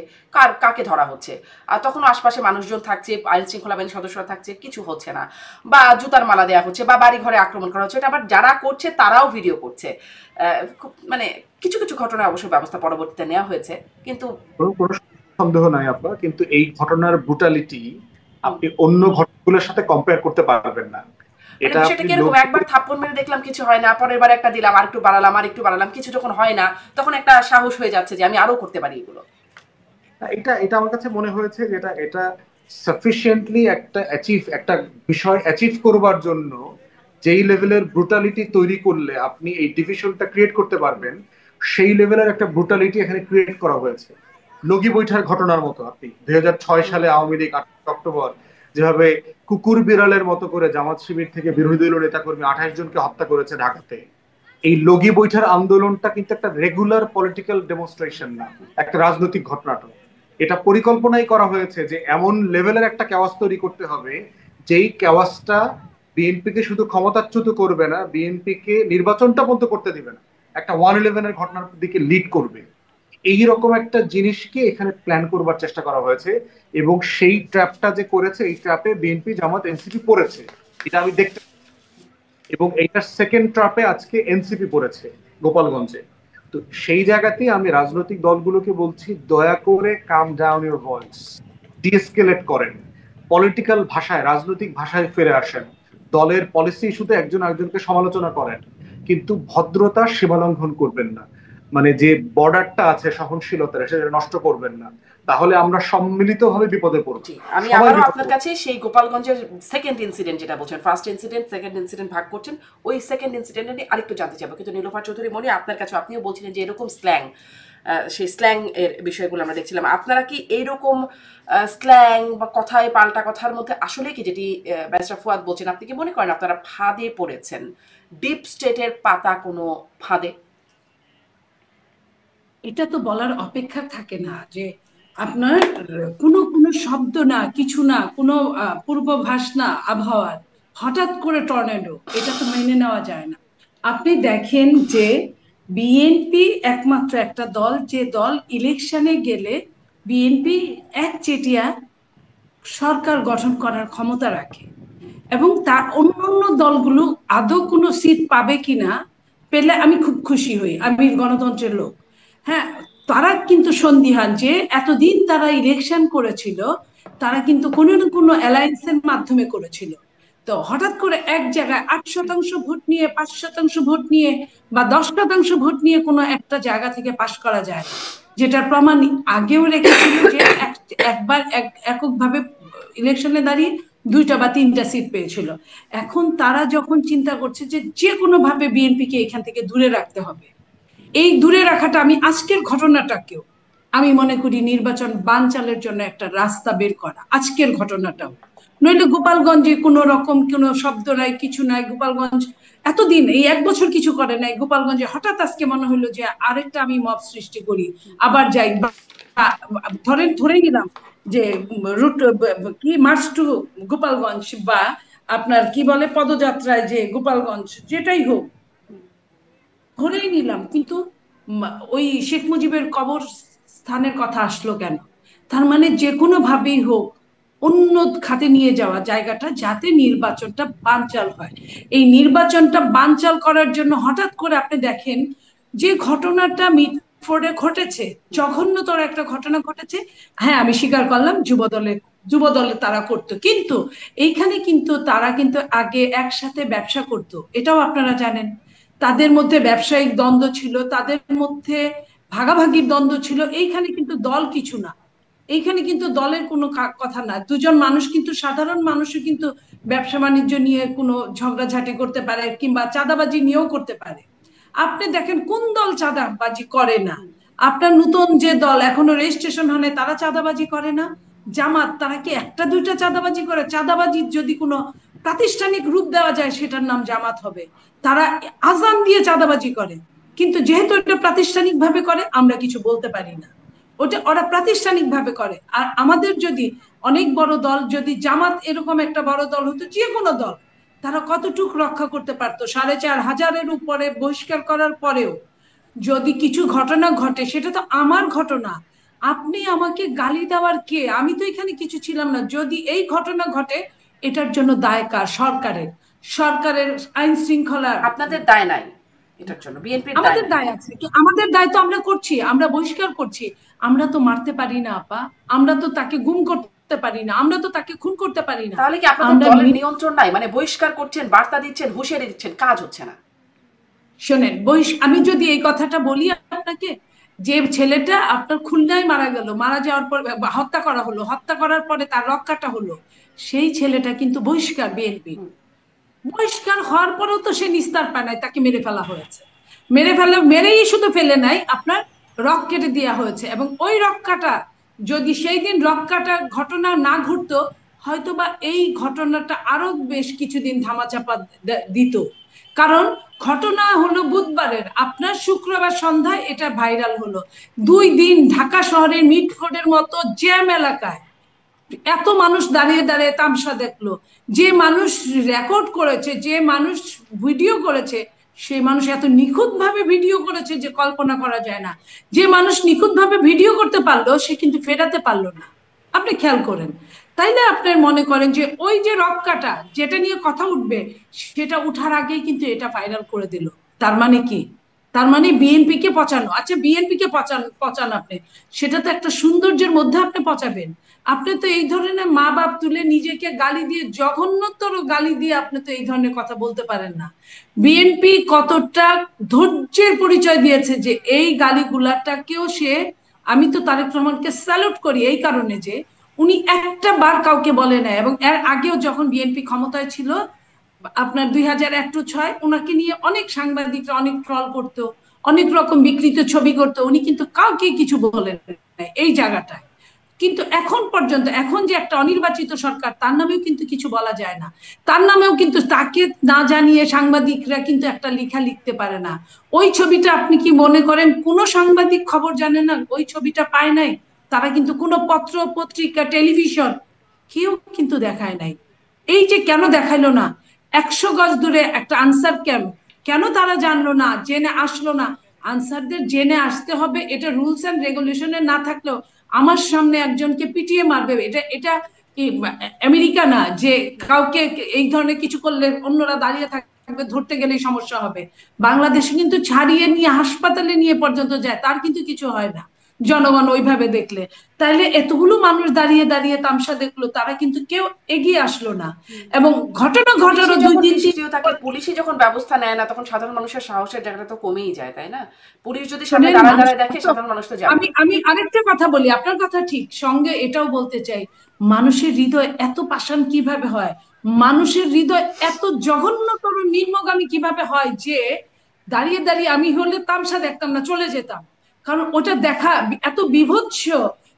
Speaker 1: কাকে ধরা হচ্ছে, আর তখন আশপাশে মানুষজন থাকছে, আইন শৃঙ্খলা বাহিনীর সদস্যরা থাকছে, কিছু হচ্ছে না, বা জুতার মালা দেওয়া হচ্ছে, বা বাড়ি ঘরে আক্রমণ করা হচ্ছে, এটা আবার যারা করছে তারাও ভিডিও করছে। মানে কিছু কিছু ঘটনা অবশ্য ব্যবস্থা পরবর্তীতে নেওয়া হয়েছে, কিন্তু
Speaker 3: কোনো কোনো সন্দেহ নাই আপা, কিন্তু এই ঘটনার ব্রুটালিটি আপনি অন্য ঘটনাগুলোর সাথে কম্পেয়ার করতে পারবেন না।
Speaker 1: মানে
Speaker 3: এটা
Speaker 1: বিষয়টা
Speaker 3: আপনি
Speaker 1: কিরকম, একবার থাপ্পড় মেরে দেখলাম কিছু হয় না, পরের বার একটা দিলাম, আর একটু বাড়ালাম, আর একটু বাড়ালাম, কিছু যখন হয় না তখন একটা সাহস হয়ে যাচ্ছে যে আমি আরো করতে পারি এগুলো।
Speaker 3: এটা এটা আমার কাছে মনে হয়েছে যে এটা এটা সাফিসিয়েন্টলি একটা বিষয় অ্যাচিভ করবার জন্য যেই লেভেলের ব্রুটালিটি তৈরি করলে আপনি এই ডিভিশনটা ক্রিয়েট করতে পারবেন, সেই লেভেলের একটা ব্রুটালিটি এখানে ক্রিয়েট করা হয়েছে। লগি বৈঠার ঘটনার মতো, আপনি 2006 সালে আওয়ামী লীগ 8 অক্টোবর যেভাবে কুকুর বিড়ালের মতো করে জামাত শিবির থেকে বিরোধী দলীয় নেতাকর্মী 28 জনকে হত্যা করেছে ঢাকাতে, এই লগি বৈঠার আন্দোলনটা কিন্তু একটা রেগুলার পলিটিক্যাল ডেমনস্ট্রেশন না, একটা রাজনৈতিক ঘটনাটা। এটা পরিকল্পনাই করা হয়েছে যে এমন লেভেলের একটা কেওয়াস তৈরি করতে হবে, যেই কেওয়াসটা বিএনপিকে শুধু ক্ষমতাচ্যুত করবে না, বিএনপিকে নির্বাচনটা বন্ধ করতে দিবে না, একটা 111-এর ঘটনার দিকে লিড করবে। এইরকম একটা জিনিসকে এখানে প্ল্যান করবার চেষ্টা করা হয়েছে, এবং সেই ট্র্যাপটা যে করেছে, এই ট্র্যাপে বিএনপি, জামাত, এনসিপি পড়েছে, এটা আমি দেখতে। এবং এইটার সেকেন্ড ট্র্যাপে আজকে এনসিপি পড়েছে গোপালগঞ্জে। তো সেই জায়গাতেই আমি রাজনৈতিক দলগুলোকে বলছি, দয়া করে কাম ডাউন ইউর ভয়েস, ডিএসকেলেট করেন, পলিটিক্যাল ভাষায়, রাজনৈতিক ভাষায় ফিরে আসেন, দলের পলিসি ইস্যুতে একজন একজনকে সমালোচনা করেন, কিন্তু ভদ্রতার সীমালঙ্ঘন করবেন না। মানে যে বর্ডারটা আছে সহনশীলতার, সেটা নষ্ট করবেন না, তাহলে আমরা সম্মিলিতভাবে বিপদে পড়বো,
Speaker 1: জি, আমি
Speaker 3: সবাই
Speaker 1: আবারও
Speaker 3: বিপদে
Speaker 1: আপনার
Speaker 3: পড়বো।
Speaker 1: কাছে সেই গোপালগঞ্জের সেকেন্ড ইনসিডেন্ট যেটা বলছেন, ফার্স্ট ইনসিডেন্ট সেকেন্ড ইনসিডেন্ট ভাগ করছেন, ওই সেকেন্ড ইনসিডেন্ট নিয়ে আরেকটু জানতে চাইবো। কিন্তু নীলোফার চৌধুরী মনি, আপনার কাছে আপনিও বলছিলেন যে এরকম স্ল্যাং, সেই স্ল্যাং এর বিষয়গুলো আমরা দেখছিলাম, আপনারা কি এইরকম স্ল্যাং বা কথায় পাল্টা কথার মধ্যে আসলে কি, যেটি ব্যারিস্টার ফুয়াদ বলছেন, আপনি কি মনে করেন আপনারা ফাঁদে পড়েছেন, ডিপ স্টেটের পাতা কোনো ফাঁদে?
Speaker 2: এটা তো বলার অপেক্ষা থাকে না যে আপনার কোনো কোনো শব্দ না, কিছু না, কোনো পূর্বাভাস না আবহাওয়ার, হঠাৎ করে টর্নেডো, এটা তো মেনে নেওয়া যায় না। আপনি দেখেন যে বিএনপি একমাত্র একটা দল, যে দল ইলেকশনে গেলে বিএনপি একচেটিয়া সরকার গঠন করার ক্ষমতা রাখে, এবং তার অন্যান্য দলগুলো আদৌ কোনো সিট পাবে কিনা, পেলে আমি খুব খুশি হই, আমি গণতন্ত্রের লোক। হ্যাঁ, তারা কিন্তু সন্দিহান যে এতদিন তারা ইলেকশন করেছিল, তারা কিন্তু কোনো না কোনো অ্যালায়েন্সের মাধ্যমে করেছিল। তো হঠাৎ করে এক জায়গায় 8% ভোট নিয়ে, 5% ভোট নিয়ে, বা 10% ভোট নিয়ে কোনো একটা জায়গা থেকে পাশ করা যায় না, যেটার প্রমাণ আগেও রেখেছিল যে একবার এককভাবে ইলেকশনে দাঁড়িয়ে 2টা বা 3টা সিট পেয়েছিল। এখন তারা যখন চিন্তা করছে যে যে কোনো ভাবে বিএনপিকে এখান থেকে দূরে রাখতে হবে, এই দূরে রাখাটা, আমি আজকের ঘটনাটাকেও আমি মনে করি নির্বাচন বানচালের জন্য একটা রাস্তা বের করা, আজকের ঘটনাটাও। নইলে গোপালগঞ্জে কোনো রকম কোনো শব্দ নাই, কিছু নাই। গোপালগঞ্জ এতদিন, এই 1 বছর কিছু করে নাই, গোপালগঞ্জে হঠাৎ আজকে মনে হলো যে আরেকটা আমি মব সৃষ্টি করি, আবার যাই। ধরে নিলাম যে রুট কি মার্চ টু গোপালগঞ্জ, বা আপনার কি বলে পদযাত্রায় যে গোপালগঞ্জ, যেটাই হোক ধরেই নিলাম, কিন্তু ওই শেখ মুজিবের কবর স্থানের কথা আসলো কেন? তার মানে যে কোনো ভাবেই হোক অন্য খাতে নিয়ে যাওয়া জায়গাটা, যাতে নির্বাচনটা বানচাল হয়। এই নির্বাচনটা বানচাল করার জন্য হঠাৎ করে আপনি দেখেন যে ঘটনাটা মিটফোর্ডে ঘটেছে, জঘন্যতর একটা ঘটনা ঘটেছে। হ্যাঁ, আমি স্বীকার করলাম যুবদলে তারা করতো, কিন্তু এইখানে কিন্তু তারা কিন্তু আগে একসাথে ব্যবসা করতো, এটাও আপনারা জানেন। তাদের মধ্যে ব্যবসায়িক দ্বন্দ্ব ছিল, তাদের মধ্যে ভাগাভাগির দ্বন্দ্ব ছিল। এইখানে কিন্তু দল কিছু না, এইখানে কিন্তু দলের কোনো কথা না। দুজন মানুষ কিন্তু, সাধারণ মানুষও কিন্তু ব্যবসা বাণিজ্য নিয়ে কোনো ঝগড়াঝাটি করতে পারে, কিংবা চাঁদাবাজি নিয়েও করতে পারে। আপনি দেখেন কোন দল চাঁদাবাজি করে না? আপনার নতুন যে দল এখনো রেজিস্ট্রেশন হয় নাই, তারা চাঁদাবাজি করে না? জামাত, তারা কি একটা দুইটা চাঁদাবাজি করে? চাঁদাবাজির যদি কোনো প্রাতিষ্ঠানিক রূপ দেওয়া যায় সেটার নাম জামাত হবে। তারা আজান দিয়ে চাঁদাবাজি করে, কিন্তু যেহেতু এটা প্রাতিষ্ঠানিক ভাবে করে আমরা কিছু বলতে পারি না। ওটা ওরা প্রাতিষ্ঠানিক ভাবে করে। আর আমাদের যদি অনেক বড় দল, যদি জামাত এরকম একটা বড় দল হতো, যে কোনো দল, তারা কতটুকু রক্ষা করতে পারতো? 4,500-এর উপরে বহিষ্কার করার পরেও যদি কিছু ঘটনা ঘটে, সেটা তো আমার ঘটনা। আপনি আমাকে গালি দেওয়ার কে? আমি তো এখানে কিছু ছিলাম না। যদি এই ঘটনা ঘটে, এটার জন্য দায় কার? সরকারের। সরকারের আইন শৃঙ্খলা।
Speaker 1: আপনাদের দায় নাই এটার জন্য, বিএনপির দায়
Speaker 2: আমাদের
Speaker 1: নাই।
Speaker 2: দায় আছে, তো আমাদের দায় তো আমরা করছি, আমরা বহিষ্কার করছি। আমরা তো মারতে পারি না আপা, আমরা তো তাকে গুম করতে পারি না, আমরা তো তাকে খুন করতে পারি না।
Speaker 1: তাহলে কি আপনাদের
Speaker 2: আমরা
Speaker 1: দলের নিয়ন্ত্রণ নাই? মানে বহিষ্কার করছেন, বার্তা দিচ্ছেন, হুঁশিয়ারি দিচ্ছেন, কাজ হচ্ছে না।
Speaker 2: শোনেন, আমি যদি এই কথাটা বলি আপনাকে, যে ছেলেটা আপনার খুলনায় মারা গেল, মারা যাওয়ার পর হত্যা করা হলো, হত্যা করার পরে তার রক্ষাটা হলো, সেই ছেলেটা কিন্তু বহিষ্কার বিএনপি। বহিষ্কার হওয়ার পরেও তো সে নিস্তার পায় নাই, তাকে মেরে ফেলা হয়েছে। মেরেই শুধু ফেলে নাই, আপনার রক কেটে দেওয়া হয়েছে। এবং ওই রক্ষাটা, যদি সেই দিন রক্ষাটা ঘটনা না ঘটতো, হয়তোবা এই ঘটনাটা আরো বেশ কিছুদিন ধামাচাপা দিত। কারণ ঘটনা হলো বুধবারের, আপনার শুক্রবার সন্ধ্যায় এটা ভাইরাল হলো। 2 দিন ঢাকা শহরের মিটফোর্ডের মতো জ্যাম এলাকায় এত মানুষ দাঁড়িয়ে দাঁড়িয়ে তামসা দেখলো। যে মানুষ রেকর্ড করেছে, যে মানুষ ভিডিও করেছে, সে মানুষ এত নিখুঁত ভাবে ভিডিও করেছে যে কল্পনা করা যায় না। যে মানুষ নিখুঁত ভাবে ভিডিও করতে পারলো, সে কিন্তু ফেরাতে পারলো না। আপনি খেয়াল করেন। তাইলে আপনার মনে করেন যে ওই যে রক্ষাটা যেটা নিয়ে কথা উঠবে, সেটা উঠার আগেই কিন্তু এটা ভাইরাল করে দিল। তার মানে কি? তার মানে বিএনপি কে পচানো। আচ্ছা, বিএনপি কে পচান আপনি, সেটা তো একটা সৌন্দর্যের মধ্যে আপনি পচাবেন। আপনি তো এই ধরনের মা বাপ তুলে নিজেকে গালি দিয়ে, জঘন্যতর গালি দিয়ে আপনি তো এই ধরনের কথা বলতে পারেন না। বিএনপি কতটা ধৈর্যের পরিচয় দিয়েছে যে এই গালিগুলাটাকেও সে, আমি তো তারেক রহমানকে স্যালুট করি এই কারণে যে উনি একটা বার কাউকে বলে না। এবং এর আগেও যখন বিএনপি ক্ষমতায় ছিল, আপনার 2001-06, ওনাকে নিয়ে অনেক সাংবাদিকরা অনেক ট্রল করতো, অনেক রকম বিকৃত ছবি করতো, উনি কিন্তু কাউকে কিছু বলেন এই জায়গাটায়। কিন্তু এখন পর্যন্ত, এখন যে একটা অনির্বাচিত সরকার, তার নামেও কিন্তু কিছু বলা যায় না। তার নামেও কিন্তু তাকে না জানিয়ে সাংবাদিকরা কিন্তু একটা লেখা লিখতে পারে না। ওই ছবিটা আপনি কি মনে করেন কোনো সাংবাদিক খবর জানে না? ওই ছবিটা পায় নাই, তারা কিন্তু কোনো পত্র পত্রিকা টেলিভিশন কেউ কিন্তু দেখায় নাই। এই যে কেন দেখাইলো না? 100 গজ দূরে একটা আনসার ক্যাম্প, কেন তারা জানলো না, জেনে আসলো না? আনসারদের জেনে আসতে হবে, এটা রুলস এন্ড রেগুলেশনে না থাকলেও আমার সামনে একজনকে পিটিয়ে মারবে, এটা এটা আমেরিকা না যে কাউকে এই ধরনের কিছু করলে অন্যরা দাঁড়িয়ে থাকবে, ধরতে গেলেই সমস্যা হবে। বাংলাদেশে কিন্তু ছাড়িয়ে নিয়ে হাসপাতালে নিয়ে পর্যন্ত যায়, তার কিন্তু কিছু হয় না জনগণ ওইভাবে দেখলে। তাইলে এতগুলো মানুষ দাঁড়িয়ে দাঁড়িয়ে তামসা দেখলো, তারা কিন্তু কেউ এগিয়ে আসলো না। এবং ঘটনা ঘটারও 2-3 দিন
Speaker 1: তাকে পুলিশই যখন ব্যবস্থা নেয় না, তখন সাধারণ মানুষের সাহসের জায়গাটা তো কমেই যায়, তাই না? পুলিশ যদি সামনে
Speaker 2: শোনেন,
Speaker 1: দাঁড়ায় দাঁড়ায় দেখে, সাধারণ মানুষ তো যাবে।
Speaker 2: আমি আরেকটা কথা বলি, আপনার কথা ঠিক, সঙ্গে এটাও বলতে চাই, মানুষের হৃদয় এত পাষাণ কিভাবে হয়? মানুষের হৃদয় এত জঘন্যতর নিম্নগামী কিভাবে হয় যে দাঁড়িয়ে দাঁড়িয়ে, আমি হলে তামসা দেখতাম না, চলে যেতাম। কারণ ওটা দেখা এত বিভৎস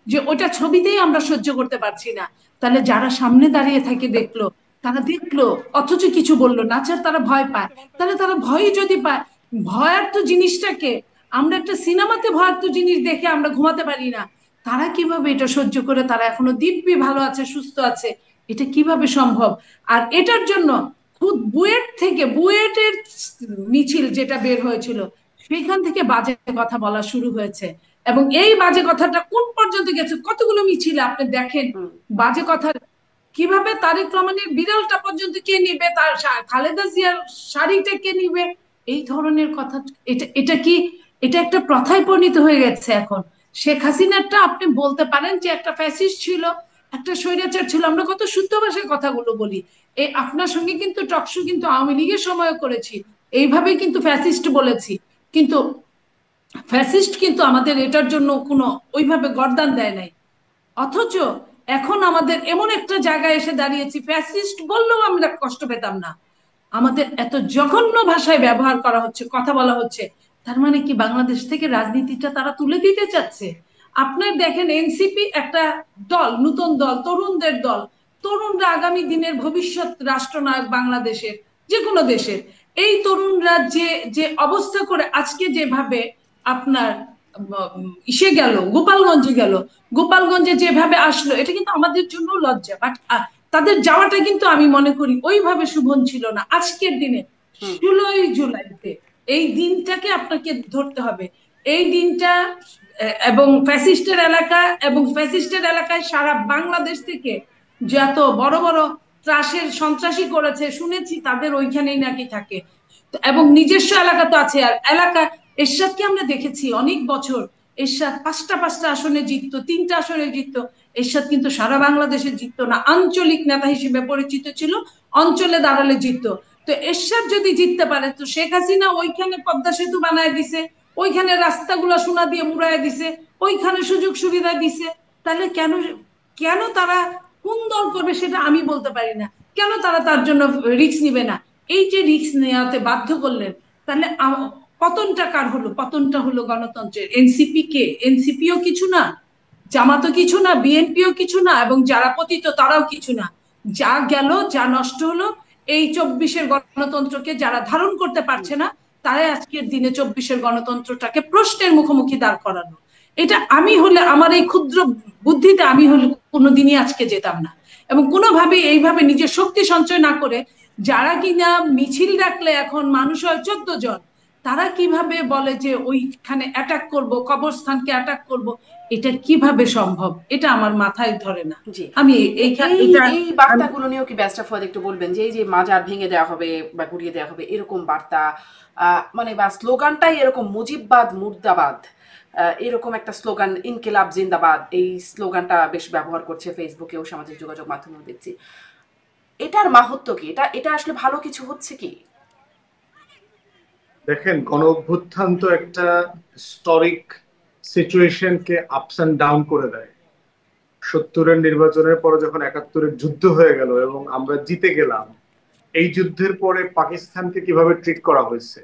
Speaker 2: যে ওটা ছবিতেই আমরা সহ্য করতে পারছি না। তাহলে যারা সামনে দাঁড়িয়ে থাকে দেখলো, তারা দেখলো অথচ কিছু বললো না, আচ্ছা তারা ভয় পায়। তাহলে তারা ভয় যদি পায়, ভয়ার্থ জিনিসটাকে, আমরা একটা সিনেমাতে ভয়ার্থ জিনিস দেখে আমরা ঘুমাতে পারি না, তারা কিভাবে এটা সহ্য করে, তারা এখনো দিব্যি ভালো আছে, সুস্থ আছে? এটা কিভাবে সম্ভব? আর এটার জন্য খুব বুয়েটের মিছিল যেটা বের হয়েছিল, সেখান থেকে বাজে কথা বলা শুরু হয়েছে। এবং এই বাজে কথাটা কোন পর্যন্ত গেছে, কতগুলো মিছিলে আপনি দেখেন বাজে কথা কিভাবে, তারেক রহমানের বিড়ালটা পর্যন্ত কে নিবে, তার খালেদা জিয়ার শাড়িটা কে নিবে, এই ধরনের কথা। এটা কি, এটা একটা প্রথায় পরিণত হয়ে গেছে এখন। শেখ হাসিনাটা আপনি বলতে পারেন যে একটা ফ্যাসিস্ট ছিল, একটা স্বৈরাচার ছিল, আমরা কত শুদ্ধ ভাষায় কথাগুলো বলি। এই আপনার সঙ্গে কিন্তু টকশো কিন্তু আওয়ামী লীগের সময় করেছি, এইভাবে কিন্তু ফ্যাসিস্ট বলেছি, কিন্তু ফ্যাসিস্ট কিন্তু আমাদের এটার জন্য কোনো ওইভাবে গর্দান দেয় নাই। অথচ এখন আমাদের এমন একটা জায়গায় এসে দাঁড়িয়েছি, ফ্যাসিস্ট বললেও আমরা কষ্ট পেতাম না, আমাদের এত জঘন্য ভাষায় ব্যবহার করা হচ্ছে, কথা বলা হচ্ছে। তার মানে কি বাংলাদেশ থেকে রাজনীতিটা তারা তুলে দিতে চাচ্ছে? আপনার দেখেন এনসিপি একটা দল, নতুন দল, তরুণদের দল, তরুণরা আগামী দিনের ভবিষ্যৎ রাষ্ট্রনায়ক বাংলাদেশের, যে কোনো দেশের। এই তরুণরা যে যে অবস্থা করে আজকে যেভাবে আপনার ইসে গেল, গোপালগঞ্জে গেল, গোপালগঞ্জে যেভাবে আসলো, এটা কিন্তু আমাদের জন্য লজ্জা। বাট তাদের যাওয়াটা কিন্তু আমি মনে করি ওইভাবে শুভন ছিল না। আজকের দিনে 16ই জুলাইতে এই দিনটাকে আপনাকে ধরতে হবে। এই দিনটা এবং ফ্যাসিস্টের এলাকা, এবং ফ্যাসিস্টের এলাকায় সারা বাংলাদেশ থেকে যত বড় বড় ত্রাসের সন্ত্রাসী করেছে শুনেছি, তাদের ওইখানেই নাকি থাকে, এবং নিজস্ব এলাকা তো আছে। আর এলাকা এরশাদকে আমরা দেখেছি অনেক বছর, এরশাদ পাঁচটা আসনে জিততো, 3টা আসনে জিততো। এরশাদ কিন্তু সারা বাংলাদেশে জিততো না, আঞ্চলিক নেতা হিসেবে পরিচিত ছিল, অঞ্চলে দাঁড়ালে জিততো। তো এরশাদ যদি জিততে পারে, তো শেখ হাসিনা ওইখানে পদ্মা সেতু বানায় দিছে, ওইখানে রাস্তাগুলো সোনা দিয়ে মুড়ায় দিছে, ওইখানে সুযোগ সুবিধা দিছে। তাহলে কেন, কেন তারা কোন দল করবে সেটা আমি বলতে পারি না, কেন তারা তার জন্য রিস্ক নিবে না? এই যে রিস্ক নেওয়াতে বাধ্য করলেন, তাহলে পতনটা কার হলো? পতনটা হলো গণতন্ত্রের। এনসিপি কে? এনসিপিও কিছু না, জামাতও কিছু না, বিএনপিও কিছু না, এবং যারা পতিত তারাও কিছু না। যা গেল, যা নষ্ট হলো, এই 24-এর গণতন্ত্রকে যারা ধারণ করতে পারছে না, তারাই আজকের দিনে 24-এর গণতন্ত্রটাকে প্রশ্নের মুখোমুখি দাঁড় করানো। এটা আমি হলে, আমার এই ক্ষুদ্র বুদ্ধিতে আমি হলে কোনোদিনই আজকে যেতাম না। এবং কোনোভাবে এইভাবে নিজের শক্তি সঞ্চয় না করে যারা কিনা মিছিল ডাকলে এখন মানুষ হয় 14 জন, তারা কিভাবে বলে যে ওইখানে অ্যাটাক করব, কবরস্থানকে অ্যাটাক করব, এটা কিভাবে সম্ভব? এটা আমার মাথায় ধরে না।
Speaker 1: জি,
Speaker 2: আমি
Speaker 1: এই বার্তাগুলো নিয়েও কি ব্যারিস্টার ফুয়াদ একটু বলবেন, যে এই যে মাজার ভেঙে দেওয়া হবে বা গুড়িয়ে দেওয়া হবে এরকম বার্তা, মানে বা স্লোগানটাই এরকম, মুজিববাদ মুর্দাবাদ, এরকম একটা স্লোগান, ইনকিলাব জিন্দাবাদ, এই স্লোগানটা বেশ ব্যবহার করছে ফেসবুকে ও সামাজিক যোগাযোগ মাধ্যমেও দেখছি। এটার মাহাত্ম্য কি? এটা আসলে ভালো কিছু হচ্ছে কি?
Speaker 3: দেখেন, গণ অভ্যুত্থান তো একটা হিস্টোরিক সিচুয়েশনকে আপস এন্ড ডাউন করে দেয়। 70-এর নির্বাচনের পরে যখন 71-এর যুদ্ধ হয়ে গেল এবং আমরা জিতে গেলাম, এই যুদ্ধের পরে পাকিস্তানকে কিভাবে ট্রিট করা হয়েছে,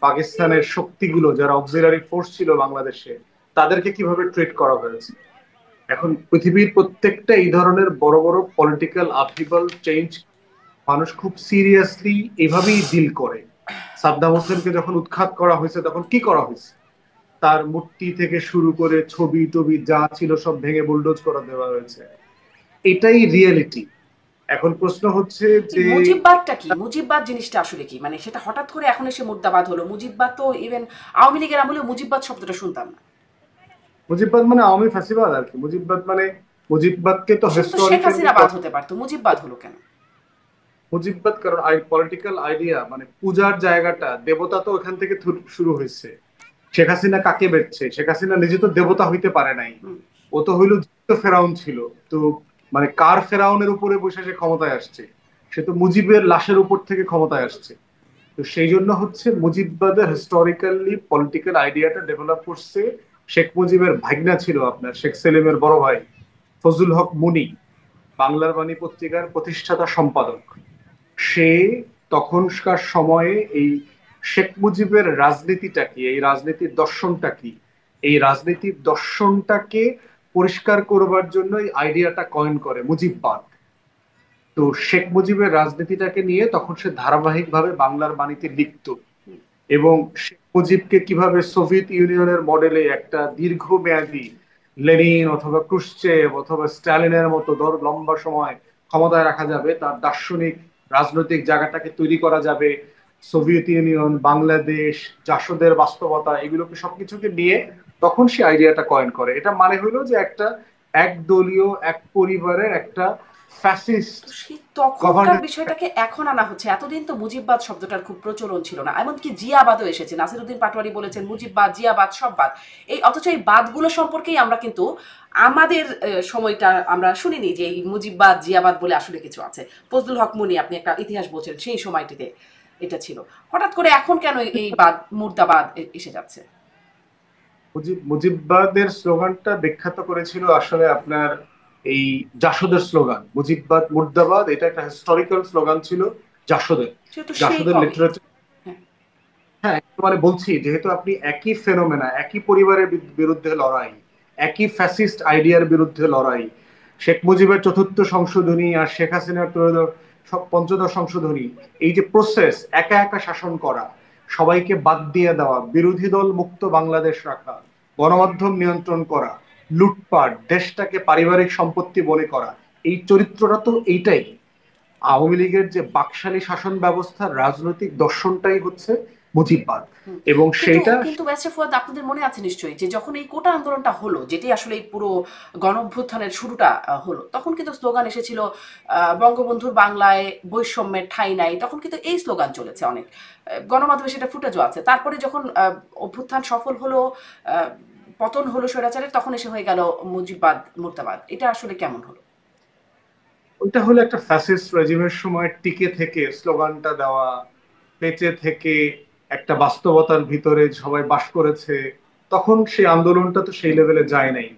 Speaker 3: পাকিস্তানের শক্তিগুলো যারা অক্সিলারি ফোর্স ছিল বাংলাদেশে, তাদেরকে কিভাবে ট্রিট করা হয়েছে। এখন পৃথিবীর প্রত্যেকটা এই ধরনের বড় বড় পলিটিক্যাল আপহিভাল চেঞ্জ মানুষ খুব সিরিয়াসলি এভাবেই ডিল করে। সাদ্দাম হোসেনকে যখন উৎখাত করা হয়েছে তখন কি করা হয়েছে? তার মূর্তি থেকে শুরু করে ছবি টবি যা ছিল সব ভেঙে বুলডোজ করে দেওয়া হয়েছে। এটাই রিয়েলিটি। এখন প্রশ্ন হচ্ছে যে
Speaker 1: মুজিববাদটা কি? মুজিববাদ জিনিসটা আসলে কি? মানে সেটা হঠাৎ করে এখন এসে মুর্দাবাদ হলো। মুজিববাদ তো ইভেন আওয়ামী লীগের আমলে মুজিববাদ শব্দটা শুনতাম না।
Speaker 3: মুজিববাদ মানে আওয়ামী ফাঁসিবাদ আর কি। মুজিববাদ মানে, মুজিববাদকে তো
Speaker 1: সেটা তো শেখ
Speaker 3: হিস্টোরিক্যালি,
Speaker 1: হাসিনা বাদ হতে পারতো, মুজিববাদ হলো কেন?
Speaker 3: মুজিববাদ কারণ পলিটিক্যাল আইডিয়া, মানে পূজার জায়গাটা, দেবতা তো ওখান থেকে শুরু হয়েছে। শেখ হাসিনা কাকে বেচছে? শেখ হাসিনা নিজে তো দেবতা হইতে পারে নাই, ও তো হইলো ফেরাউন ছিল। তো মানে কার ফেরাউনের উপরে বসে সে ক্ষমতায় আসছে? সে তো মুজিবের লাশের উপর থেকে ক্ষমতায় আসছে। তো সেই জন্য হচ্ছে মুজিববাদের হিস্টোরিক্যালি পলিটিক্যাল আইডিয়াটা ডেভেলপ করছে। শেখ মুজিবের ভাগনা ছিল আপনার শেখ সেলিমের বড় ভাই ফজলুল হক মুনি, বাংলার বাণী পত্রিকার প্রতিষ্ঠাতা সম্পাদক। সে তখনকার সময়ে এই শেখ মুজিবের রাজনীতিটা কি, এই রাজনীতির দর্শনটা কি, এই রাজনীতির দর্শনটাকে পরিষ্কার করবার জন্য এই আইডিয়াটা কয়েন করে মুজিববাদ। তো শেখ মুজিবের রাজনীতিটাকে নিয়ে তখন সে ধারাবাহিকভাবে বাংলার বাণীতে লিখত, এবং শেখ মুজিবকে কিভাবে সোভিয়েত ইউনিয়নের মডেলে একটা দীর্ঘমেয়াদী লেনিন অথবা ক্রুশ্চেভ অথবা স্ট্যালিনের মতো লম্বা সময় ক্ষমতায় রাখা যাবে, তার দার্শনিক রাজনৈতিক জায়গাটাকে তৈরি করা যাবে, সোভিয়েত ইউনিয়ন, বাংলাদেশ, জাসদের বাস্তবতা, এগুলোকে সবকিছুকে নিয়ে তখন সে আইডিয়াটা কয়েন করে। এটা মানে হলো যে একটা একদলীয় এক পরিবারের একটা ফ্যাসিস্ট
Speaker 1: তো সেই তখনকার
Speaker 3: গভর্নেন্স।
Speaker 1: বিষয়টাকে এখন আনা হচ্ছে। এতদিন তো মুজিববাদ শব্দটার খুব প্রচলন ছিল না, এমনকি জিয়াবাদও এসেছে। নাসিরুদ্দিন পাটোয়ারি বলেছেন মুজিববাদ, জিয়াবাদ সব বাদ। অথচ এই বাদগুলো সম্পর্কেই আমরা কিন্তু আমাদের সময়টা আমরা শুনিনি যে এই মুজিববাদ জিয়াবাদ বলে আসলে কিছু আছে। ফজলুল হক মনি, আপনি একটা ইতিহাস বলছেন, সেই সময়টিতে এটা ছিল। হঠাৎ করে এখন কেন এই বাদ মুর্দাবাদ এসে যাচ্ছে?
Speaker 3: মুজিববাদের স্লোগানটা বিখ্যাত করেছিল আসলে আপনার এই জাসদের স্লোগান, মুজিববাদ মুর্দাবাদ। এটা একটা হিস্টোরিক্যাল স্লোগান ছিল জাসদের।
Speaker 1: সেহেতু সেই
Speaker 3: জাসদের
Speaker 1: কবে?
Speaker 3: লিটারেচার।
Speaker 1: হ্যাঁ।
Speaker 3: হ্যাঁ, মানে বলছি যেহেতু আপনি একই ফেনোমেনা, একই পরিবারের বিরুদ্ধে লড়াই, একই ফ্যাসিস্ট আইডিয়ার বিরুদ্ধে লড়াই, শেখ মুজিবের চতুর্থ সংশোধনী আর শেখ হাসিনার পঞ্চদশ সংশোধনী, এই যে প্রসেস, একা একা শাসন করা, সবাইকে বাদ দিয়ে দেওয়া, বিরোধী দল মুক্ত বাংলাদেশ রাখা, গণমাধ্যম নিয়ন্ত্রণ করা, লুটপাট, দেশটাকে পারিবারিক সম্পত্তি বলে করা, এই চরিত্রটা তো এইটাই। আওয়ামী লীগের যে বাকশালী শাসন ব্যবস্থার রাজনৈতিক দর্শনটাই হচ্ছে মুজিববাদ। এবং
Speaker 1: কিন্তু
Speaker 3: সেইটা
Speaker 1: কিন্তু ব্যারিস্টার ফুয়াদ, আপনাদের মনে আছে নিশ্চয়ই যে যখন এই কোটা আন্দোলনটা হলো, যেটি আসলে এই পুরো গণ অভ্যুত্থানের শুরুটা হলো, তখন কিন্তু স্লোগান এসেছিল বঙ্গবন্ধুর বাংলায় বৈষম্যের ঠাঁই নাই। তখন কিন্তু এই স্লোগান চলেছে অনেক, গণমাধ্যমে সেটা ফুটেজও আছে। তারপরে যখন অভ্যুত্থান সফল হলো, পতন হলো স্বৈরাচারের, তখন এসে হয়ে গেল মুজিববাদ মুর্দাবাদ। এটা আসলে কেমন হলো?
Speaker 3: ওইটা হলো একটা ফ্যাসিস্ট রেজিমের সময় টিকে থেকে স্লোগানটা দেওয়া, বেঁচে থেকে একটা বাস্তবতার ভিতরে সবাই বাস করেছে। তখন সেই আন্দোলনটা তো সেই লেভেলে যায় নাই।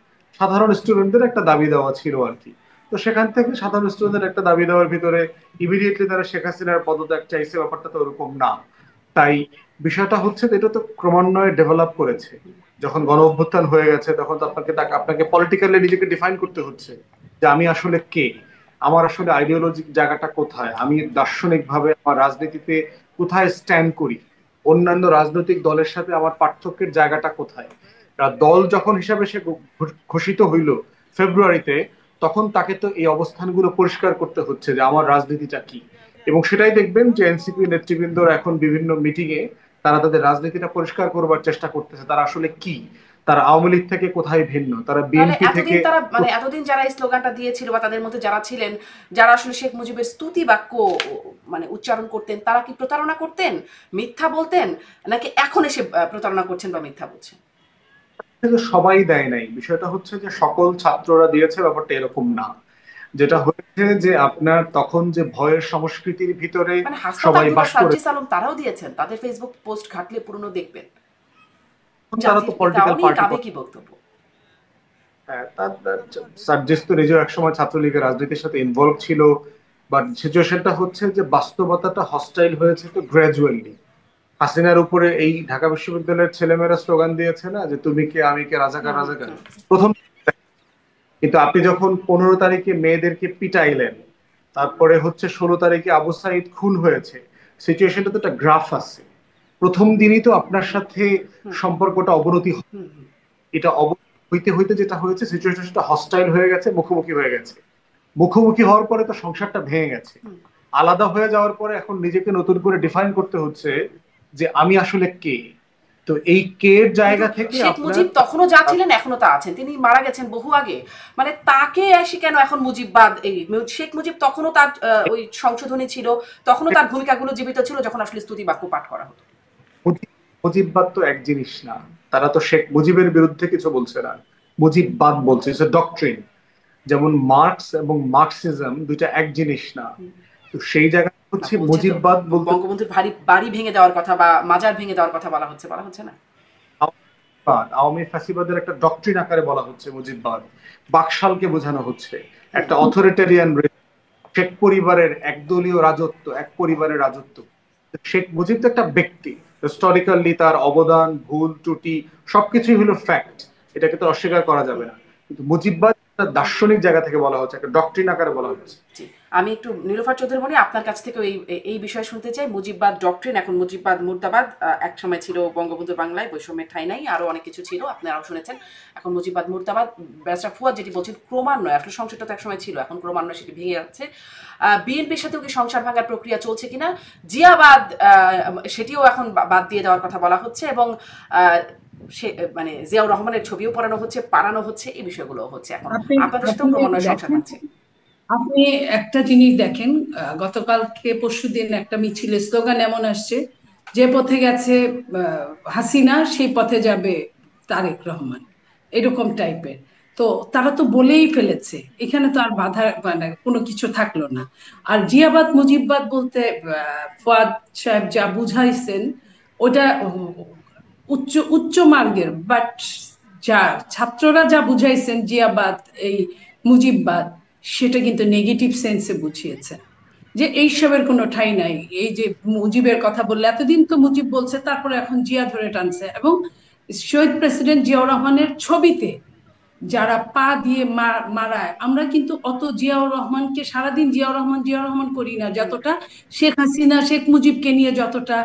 Speaker 3: সাধারণ স্টুডেন্টদের একটা দাবি দেওয়া ছিল আর কি। তো সেখান থেকে সাধারণ স্টুডেন্টদের একটা দাবি দেওয়ার ভিতরে ইমিডিয়েটলি তারা শেখ হাসিনার পদত্যাগ চাইছে, ব্যাপারটা তো ওরকম না। তাই বিষয়টা হচ্ছে যে এটা তো ক্রমান্বয়ে ডেভেলপ করেছে। যখন গণ অভ্যুত্থান হয়ে গেছে তখন তো আপনাকে পলিটিক্যালি নিজেকে ডিফাইন করতে হচ্ছে যে আমি আসলে কে, আমার আসলে আইডিওলজিক জায়গাটা কোথায়, আমি দার্শনিক ভাবে আমার রাজনীতিতে কোথায় স্ট্যান্ড করি, অন্যান্য রাজনৈতিক দলের সাথে আমার পার্থক্যের জায়গাটা কোথায়। দল যখন হিসাবে সে ঘোষিত হইল ফেব্রুয়ারিতে, তখন তাকে তো এই অবস্থানগুলো পরিষ্কার করতে হচ্ছে যে আমার রাজনীতিটা কি। এবং সেটাই দেখবেন যে এনসিপি নেতৃবৃন্দর এখন বিভিন্ন মিটিং এ তারা তাদের রাজনীতিটা পরিষ্কার করবার চেষ্টা করতেছে, তারা আসলে কি, তারা আওয়ামী লীগ থেকে কোথায় ভিন্ন, তারা
Speaker 1: তাহলে
Speaker 3: বিএনপি থেকে।
Speaker 1: এতদিন তারা, মানে এতদিন যারা এই স্লোগানটা দিয়েছিল বা তাদের মধ্যে যারা ছিলেন, যারা আসলে শেখ মুজিবের স্তুতি বাক্য মানে উচ্চারণ করতেন, তারা কি প্রতারণা করতেন, মিথ্যা বলতেন, নাকি এখন এসে প্রতারণা করছেন বা মিথ্যা বলছেন?
Speaker 3: কিন্তু সবাই দেয় নাই, বিষয়টা হচ্ছে যে সকল ছাত্ররা দিয়েছে, ব্যাপারটা এরকম না। যেটা হয়েছে যে আপনার তখন যে ভয়ের সংস্কৃতির ভিতরে
Speaker 1: মানে হাসনাত
Speaker 3: সবাই
Speaker 1: আব্দুল্লাহ,
Speaker 3: বাস করে,
Speaker 1: সার্জিস আলম, তারাও দিয়েছেন। তাদের ফেসবুক পোস্ট ঘাটলে পুরনো দেখবেন।
Speaker 3: তারা তো
Speaker 1: জাতির পিতা
Speaker 3: পলিটিক্যাল
Speaker 1: উনি,
Speaker 3: পার্টি।
Speaker 1: তাদের কি বক্তব্য?
Speaker 3: সার্জিস তো নিজেও একসময় ছাত্রলীগের রাজনীতির সাথে ইনভলভ ছিল। বাট সিচুয়েশনটা হচ্ছে যে বাস্তবতাটা হস্টাইল হয়েছে তো গ্রাজুয়ালি। হাসিনার উপরে এই ঢাকা বিশ্ববিদ্যালয়ের ছেলেমেয়েরা স্লোগান দিয়েছে না যে তুমি কে আমি কে রাজাকার
Speaker 1: হুম হুম
Speaker 3: রাজাকার,
Speaker 1: হুম।
Speaker 3: প্রথম। কিন্তু আপনি যখন 15 তারিখে মেয়েদেরকে পিটাইলেন, তারপরে হচ্ছে 16 তারিখে আবু সাইদ খুন হয়েছে, সিচুয়েশনটা তো একটা গ্রাফ আছে। প্রথম দিনই তো আপনার সাথে
Speaker 1: হুম
Speaker 3: সম্পর্কটা অবনতি
Speaker 1: হুম হুম।
Speaker 3: এটা হইতে হইতে যেটা হয়েছে, সিচুয়েশনটা হস্টাইল হয়ে গেছে, মুখোমুখি হয়ে গেছে। মুখোমুখি হওয়ার পরে তো সংসারটা ভেঙে গেছে।
Speaker 1: হুম।
Speaker 3: আলাদা হয়ে যাওয়ার পরে এখন নিজেকে নতুন করে ডিফাইন করতে হচ্ছে যে আমি আসলে কে। তো এই কে এর
Speaker 1: কিন্তু
Speaker 3: জায়গা থেকে
Speaker 1: শেখ
Speaker 3: আপনার
Speaker 1: মুজিব তখনও যা ছিলেন এখনো তা আছেন। তিনি মারা গেছেন বহু আগে, মানে তাকে এসে কেন এখন মুজিববাদ? এই শেখ মুজিব তখনও তার ওই সংশোধনী ছিল, তখনও তার ভূমিকাগুলো জীবিত ছিল, যখন আসলে স্তুতি বাক্য পাঠ করা হতো।
Speaker 3: মুজিববাদ তো এক জিনিস না। তারা তো শেখ মুজিবের বিরুদ্ধে কিছু বলছে না, মুজিববাদ বলছে, ডক্ট্রিন। যেমন মার্কস এবং মার্কসিজম দুইটা এক জিনিস না। তো সেই জায়গায়
Speaker 1: না,
Speaker 3: হচ্ছে
Speaker 1: বলছে তো
Speaker 3: মুজিববাদ বলতে
Speaker 1: বঙ্গবন্ধুর বাড়ি ভেঙে দেওয়ার কথা বা মাজার ভেঙে দেওয়ার কথা বলা হচ্ছে না?
Speaker 3: আওয়ামী ফ্যাসিবাদের একটা ডক্ট্রিন আকারে বলা হচ্ছে মুজিববাদ। বাকশালকে বোঝানো হচ্ছে,
Speaker 1: হুম।
Speaker 3: একটা অথরিটেরিয়ান, শেখ পরিবারের একদলীয় রাজত্ব, এক পরিবারের রাজত্ব। শেখ মুজিব তো একটা ব্যক্তি, হিস্টোরিক্যালি তার অবদান, ভুল ত্রুটি সবকিছুই হলো ফ্যাক্ট, এটাকে তো অস্বীকার করা যাবে না। কিন্তু মুজিববাদ একটা দার্শনিক জায়গা থেকে বলা হচ্ছে, একটা ডক্ট্রিন আকারে বলা হচ্ছে।
Speaker 1: জি, আমি একটু নীলোফার চৌধুরী মনি, আপনার কাছ থেকে এই বিষয়ে শুনতে চাই। মুজিববাদ ডক্ট্রিন, এখন মুজিববাদ মুর্দাবাদ। এক সময় ছিল বঙ্গবন্ধুর বাংলায় বৈষম্যের ঠাঁই নাই, আরো অনেক কিছু ছিল, আপনারাও শুনেছেন। এখন মুজিববাদ মুর্দাবাদ। ব্যারিস্টার ফুয়াদ যেটি বলছেন, ক্রমান্বয়ে আসলে সংসারটা তো এক সময় ছিল, এখন ক্রমান্বয়ে সেটি ভেঙে যাচ্ছে। বিএনপির সাথেও কি সংসার ভাঙার প্রক্রিয়া চলছে কিনা? জিয়াবাদ সেটিও এখন বাদ দিয়ে দেওয়ার কথা বলা হচ্ছে। এবং সে মানে জিয়াউর রহমানের ছবিও পড়ানো হচ্ছে, পাড়ানো হচ্ছে, এই বিষয়গুলো হচ্ছে এখন
Speaker 2: আপনি
Speaker 1: আপনাদের সাথেও
Speaker 2: আপনি
Speaker 1: ক্রমান্বয়ে সংসার
Speaker 2: দেখেন,
Speaker 1: ভাঙছে।
Speaker 2: আপনি একটা জিনিস দেখেন, গতকালকে পরশুদিন একটা মিছিলে স্লোগান এমন আসছে, যে পথে গেছে হাসিনা সেই পথে যাবে তারেক রহমান, এরকম টাইপের। তো তারা তো বলেই ফেলেছে, এখানে তো আর বাধা মানে কোনো কিছু থাকলো না। আর জিয়াবাদ মুজিববাদ বলতে ফুয়াদ সাহেব যা বুঝাইছেন ওটা উচ্চ উচ্চ মার্গের, বাট যা ছাত্ররা যা বুঝাইছেন জিয়াবাদ এই মুজিববাদ, সেটা কিন্তু নেগেটিভ সেন্সে বুঝিয়েছে, যে এইসবের কোনো ঠাঁই নাই। এই যে মুজিবের কথা বললে, এতদিন তো মুজিব বলছে, তারপরে এখন জিয়া ধরে টানছে। এবং শহীদ প্রেসিডেন্ট জিয়াউর রহমানের ছবিতে যারা পা দিয়ে মারায়, আমরা কিন্তু অত জিয়াউর রহমানকে সারাদিন জিয়াউর রহমান জিয়াউর রহমান করি না, যতটা শেখ হাসিনা শেখ মুজিবকে নিয়ে যতটা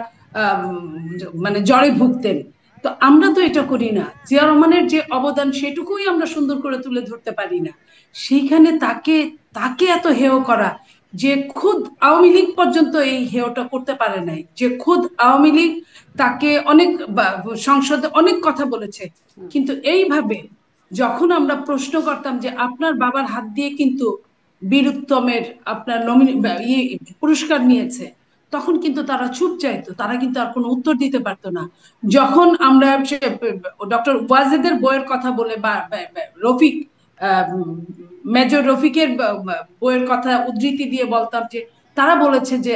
Speaker 2: মানে জ্বরে ভুগতেন। তো আমরা তো এটা করি না, জিয়াউর রহমানের যে অবদান সেটুকুই আমরা সুন্দর করে তুলে ধরতে পারি না। সেইখানে তাকে তাকে এত হেয় করা, যে খুদ আওয়ামী লীগ পর্যন্ত এই হেয়টা করতে পারে নাই, যে খুদ আওয়ামী লীগ তাকে অনেক সংসদে অনেক কথা বলেছে, কিন্তু এইভাবে যখন আমরা প্রশ্ন করতাম যে আপনার বাবার হাত দিয়ে কিন্তু বীর উত্তমের আপনার পুরস্কার নিয়েছে, তখন কিন্তু তারা চুপ চাইতো, তারা কিন্তু আর কোনো উত্তর দিতে পারতো না। যখন আমরা ডক্টর ওয়াজেদের বইয়ের কথা বলে বা রফিক মেজর রফিকের বইয়ের কথা উদ্ধৃতি দিয়ে বলতাম যে তারা বলেছে যে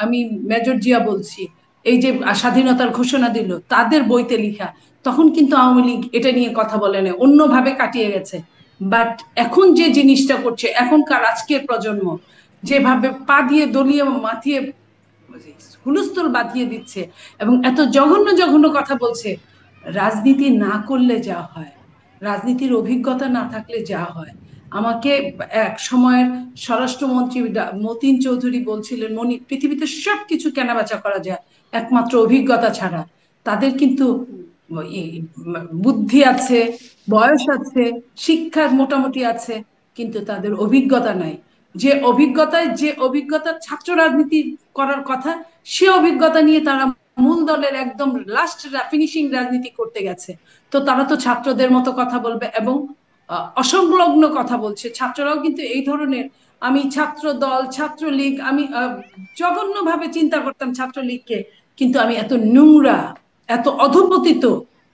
Speaker 2: আমি মেজর জিয়া বলছি, এই যে স্বাধীনতার ঘোষণা দিল তাদের বইতে লিখা, তখন কিন্তু আওয়ামী লীগ এটা নিয়ে কথা বলে না, অন্যভাবে কাটিয়ে গেছে। বাট এখন যে জিনিসটা করছে এখনকার আজকের প্রজন্ম, যেভাবে পা দিয়ে দলীয় মাথিয়ে হুলস্থুল বাঁধিয়ে দিচ্ছে এবং এত জঘন্য জঘন্য কথা বলছে, রাজনীতি না করলে যা হয়, রাজনীতির অভিজ্ঞতা না থাকলে যা হয়। আমাকে এক সময়ের স্বরাষ্ট্রমন্ত্রী মতিন চৌধুরী বলছিলেন, মনি, পৃথিবীতে সবকিছু কেনাবেচা করা যায় একমাত্র অভিজ্ঞতা ছাড়া। তাদের কিন্তু বুদ্ধি আছে, বয়স আছে, শিক্ষার মোটামুটি আছে, কিন্তু তাদের অভিজ্ঞতা নাই। যে অভিজ্ঞতা ছাত্র রাজনীতি করার কথা, সে অভিজ্ঞতা নিয়ে তারা মূল দলের একদম লাস্ট ফিনিশিং রাজনীতি করতে গেছে। তো তারা তো ছাত্রদের মতো কথা বলবে এবং অসংলগ্ন কথা বলছে। ছাত্ররাও কিন্তু এই ধরনের, আমি ছাত্র দল ছাত্রলীগ, আমি জঘন্যভাবে চিন্তা করতাম ছাত্রলীগকে, কিন্তু আমি এত নোংরা এত অধঃপতিত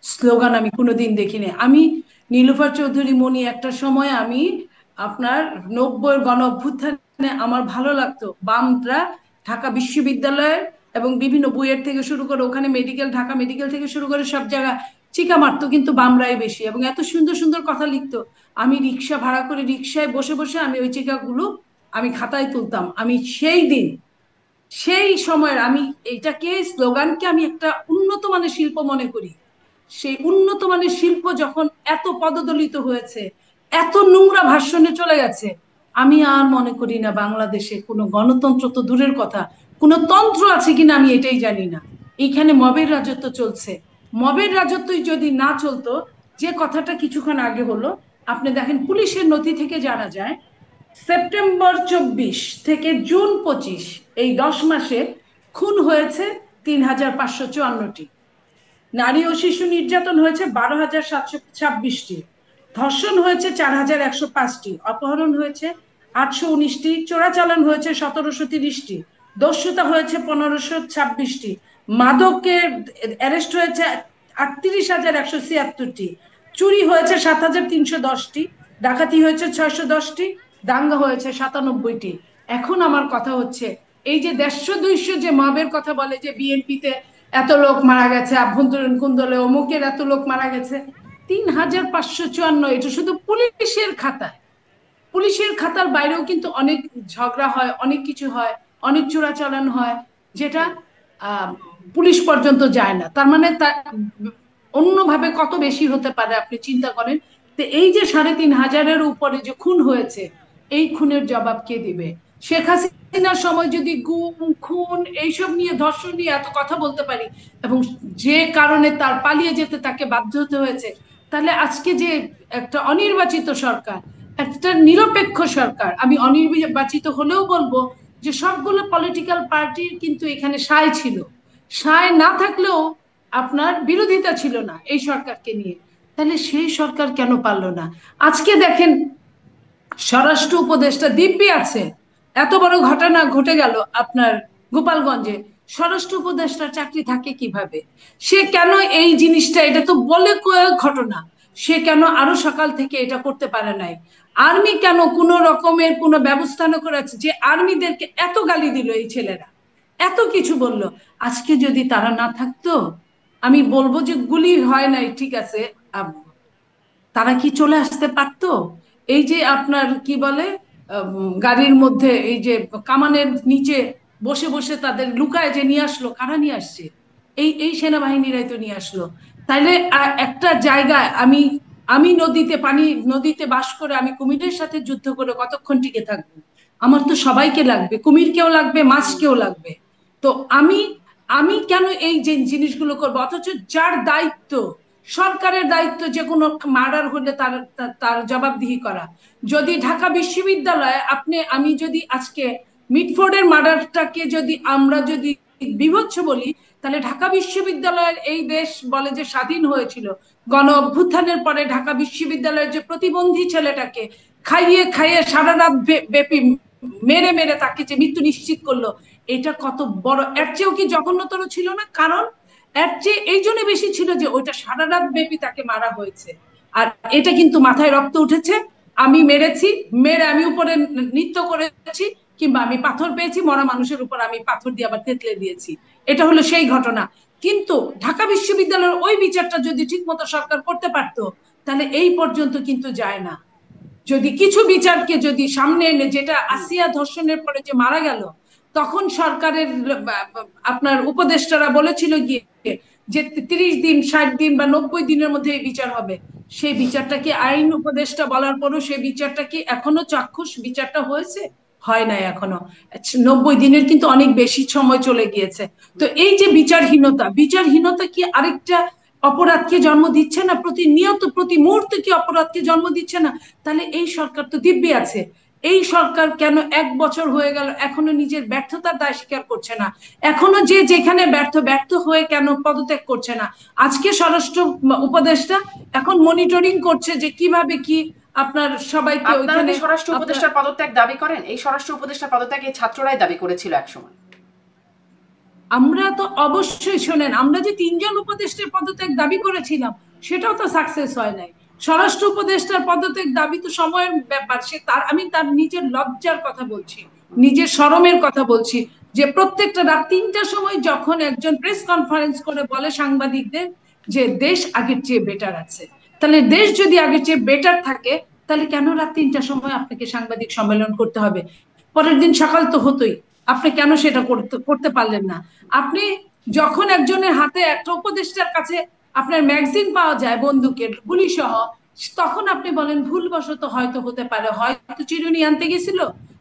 Speaker 2: স্লোগান আমি কোনোদিন দেখিনি। আমি নীলুফার চৌধুরী মনি, একটা সময় আমি আপনার 90-এর গণ অভ্যুত্থানে আমার ভালো লাগতো বামরা ঢাকা বিশ্ববিদ্যালয়ের এবং বিভিন্ন বইয়ের থেকে শুরু করে ওখানে মেডিকেল, ঢাকা মেডিকেল থেকে শুরু করে সব জায়গা চিকা মারতো, কিন্তু বামরাই বেশি এবং এত সুন্দর সুন্দর কথা লিখতো। আমি রিক্সা ভাড়া করে রিক্সায় বসে বসে আমি ওই চিকাগুলো আমি খাতায় তুলতাম। আমি সেই দিন সেই সময়ের আমি এইটাকে স্লোগানকে আমি একটা উন্নত মানের শিল্প মনে করি। সেই উন্নত মানের শিল্প যখন এত পদদলিত হয়েছে, এত নোংরা ভাষণে চলে গেছে, আমি আর মনে করি না বাংলাদেশে কোনো গণতন্ত্র তো দূরের কথা, কোনো তন্ত্র আছে কিনা আমি এটাই জানি না। এইখানে মবের রাজত্ব চলছে। মবের রাজত্বই যদি না চলতো, যে কথাটা কিছুক্ষণ আগে হলো, আপনি দেখেন পুলিশের নথি থেকে জানা যায় সেপ্টেম্বর 24 থেকে জুন 25 এই 10 মাসে খুন হয়েছে 3554টি, নারী ও শিশু নির্যাতন হয়েছে 12,726টি, ধর্ষণ হয়েছে 4,105টি, অপহরণ হয়েছে 819টি, চোরাচালান হয়েছে 1730টি, দস্যুতা হয়েছে 1526টি, মাদকের অ্যারেস্ট হয়েছে 38,176টি, চুরি হয়েছে 7,310টি, ডাকাতি হয়েছে 610টি, দাঙ্গা হয়েছে 97টি। এখন আমার কথা হচ্ছে, এই যে 150-200 যে মবের কথা বলে যে বিএনপিতে এত লোক মারা গেছে, আভ্যন্তরীণ কুন্দলে অমুকের এত লোক মারা গেছে, 3,554, এটা শুধু পুলিশের খাতায়। পুলিশের খাতার বাইরেও কিন্তু অনেক ঝগড়া হয়, অনেক কিছু হয়, অনেক চোরাচালান হয়, যেটা পুলিশ পর্যন্ত যায় না। তার মানে অন্যভাবে কত বেশি হতে পারে আপনি চিন্তা করেন। তো এই যে 3,500-এর উপরে যে খুন হয়েছে, এই খুনের জবাব কে দিবে? শেখ হাসিনার সময় যদি গুম খুন এইসব নিয়ে, ধর্ষণ নিয়ে এত কথা বলতে পারি এবং যে কারণে তার পালিয়ে যেতে তাকে বাধ্য হতে হয়েছে, তাহলে আজকে যে একটা অনির্বাচিত সরকার, একটা নিরপেক্ষ সরকার, আমি অনির্বাচিত হলেও বলবো যে সবগুলো পলিটিক্যাল পার্টির কিন্তু এখানে সায় ছিল, সায় না থাকলেও আপনার বিরোধিতা ছিল না এই সরকারকে নিয়ে, তাহলে সেই সরকার কেন পারলো না? আজকে দেখেন স্বরাষ্ট্র উপদেষ্টা দিব্যি আছে, এত বড় ঘটনা ঘটে গেল আপনার গোপালগঞ্জে, স্বরাষ্ট্র উপদেষ্টার চাকরি থাকে কিভাবে? সে কেন এই জিনিসটা, এটা তো বলে ঘটনা, সে কেন আরো সকাল থেকে এটা করতে পারে নাই? আর্মি কেন কোনো রকমের কোনো ব্যবস্থা না করেছে? যে আর্মিদেরকে এত গালি দিল এই ছেলেরা, এত কিছু বলল, আজকে যদি তারা না থাকতো, আমি বলবো যে গুলি হয় নাই ঠিক আছে, তারা কি চলে আসতে পারতো? এই যে আপনার কি বলে, গাড়ির মধ্যে এই যে কামানের নিচে বসে বসে তাদের লুকায় যে নিয়ে আসলো, কারা নিয়ে আসছে? এই এই সেনাবাহিনীরাই তো নিয়ে আসলো। তাইলে একটা জায়গায় আমি আমি নদীতে বাস করে আমি কুমিরের সাথে যুদ্ধ করে কতক্ষণ টিকে থাকবো? আমার তো সবাইকে লাগবে, কুমিরকেও লাগবে, মাছকেও লাগবে। তো আমি আমি কেন এই যে জিনিসগুলো করবো? অথচ যার দায়িত্ব, সরকারের দায়িত্ব যে কোনো মার্ডার হলে তার তার জবাবদিহি করা। যদি ঢাকা বিশ্ববিদ্যালয়ে আমি যদি আজকে মিটফোর্ডের মার্ডারটাকে যদি আমরা যদি বিভৎস বলি, তাহলে ঢাকা বিশ্ববিদ্যালয়ের এই দেশ বলে যে স্বাধীন হয়েছিল, গণ অভ্যুত্থানের পরে ঢাকা বিশ্ববিদ্যালয়ের যে প্রতিবন্ধী ছেলেটাকে খাইয়ে খাইয়ে সারা রাত ব্যাপী মেরে মেরে তাকে যে মৃত্যু নিশ্চিত করলো, এটা কত বড়! এর চেয়েও কি জঘন্যতর ছিল না? কারণ এর চেয়ে এই জন্য বেশি ছিল যে ওইটা সারা রাত ব্যাপী তাকে মারা হয়েছে, আর এটা কিন্তু মাথায় রক্ত উঠেছে, আমি মেরেছি, মেরে আমি উপরে নৃত্য করেছি, কিংবা আমি পাথর পেয়েছি, মরা মানুষের উপর আমি পাথর দিয়ে আবার থেতলে দিয়েছি, এটা হলো সেই ঘটনা। কিন্তু ঢাকা বিশ্ববিদ্যালয়ের ওই বিচারটা যদি ঠিক মতো সরকার করতে পারতো, তাহলে এই পর্যন্ত কিন্তু যায় না। যদি কিছু বিচারকে যদি সামনে এনে, যেটা আসিয়া ধর্ষণের পরে যে মারা গেল, তখন সরকারের আপনার উপদেষ্টারা বলেছিল গিয়ে যে 30 দিন, 60 দিন বা 90 দিনের মধ্যে এই বিচার হবে। সেই বিচারটা কি, আইন উপদেষ্টা বলার পরও সেই বিচারটা কি এখনো চাক্ষুষ বিচারটা হয়েছে? হয় নাই এখনো। 90 দিনের কিন্তু অনেক বেশি সময় চলে গিয়েছে। তো এই যে বিচারহীনতা কি আরেকটা অপরাধকে জন্ম দিচ্ছে না? প্রতিনিয়ত প্রতি মুহূর্তে কি অপরাধকে জন্ম দিচ্ছে না? তাহলে এই সরকার তো দিব্যি আছে। এই সরকার কেন 1 বছর হয়ে গেল এখনো নিজের ব্যর্থতার দায় স্বীকার করছে না? এখনো যে যেখানে ব্যর্থ হয়ে কেন পদত্যাগ করছে না? আজকে স্বরাষ্ট্র উপদেষ্টা এখন মনিটরিং করছে যে কিভাবে কি আপনার সবাইকে
Speaker 1: ওইখানে স্বরাষ্ট্র উপদেষ্টার পদত্যাগ দাবি করেন? এই স্বরাষ্ট্র উপদেষ্টার পদত্যাগ এই ছাত্ররাই দাবি করেছিল একসময়।
Speaker 2: আমরা তো অবশ্যই শোনেন, আমরা যে 3জন উপদেষ্টার পদত্যাগ দাবি করেছিলাম সেটাও তো সাকসেস হয় নাই। স্বরাষ্ট্র উপদেষ্টার পদত্যাগ দাবি তো সময়ের ব্যাপার। আমি তার নিজের লজ্জার কথা বলছি, নিজের শরমের কথা বলছি, যে প্রত্যেকটা রাত 3টার সময় যখন একজন প্রেস কনফারেন্স করে বলে সাংবাদিকদের যে দেশ আগের চেয়ে বেটার আছে, তাহলে দেশ যদি আগের চেয়ে বেটার থাকে, তাহলে কেন রাত 3টার সময় আপনাকে সাংবাদিক সম্মেলন করতে হবে? পরের দিন সকাল তো হতোই, আপনি কেন সেটা করতে পারলেন না? আপনি যখন একজনের হাতে, একটা উপদেষ্টার কাছে আপনার ম্যাগাজিন পাওয়া যায় বন্দুকের গুলি সহ, তখন আপনি বলেন ভুলবশত হয়তো হতে পারে, হয়তো চিরুনি আনতে গেছিল,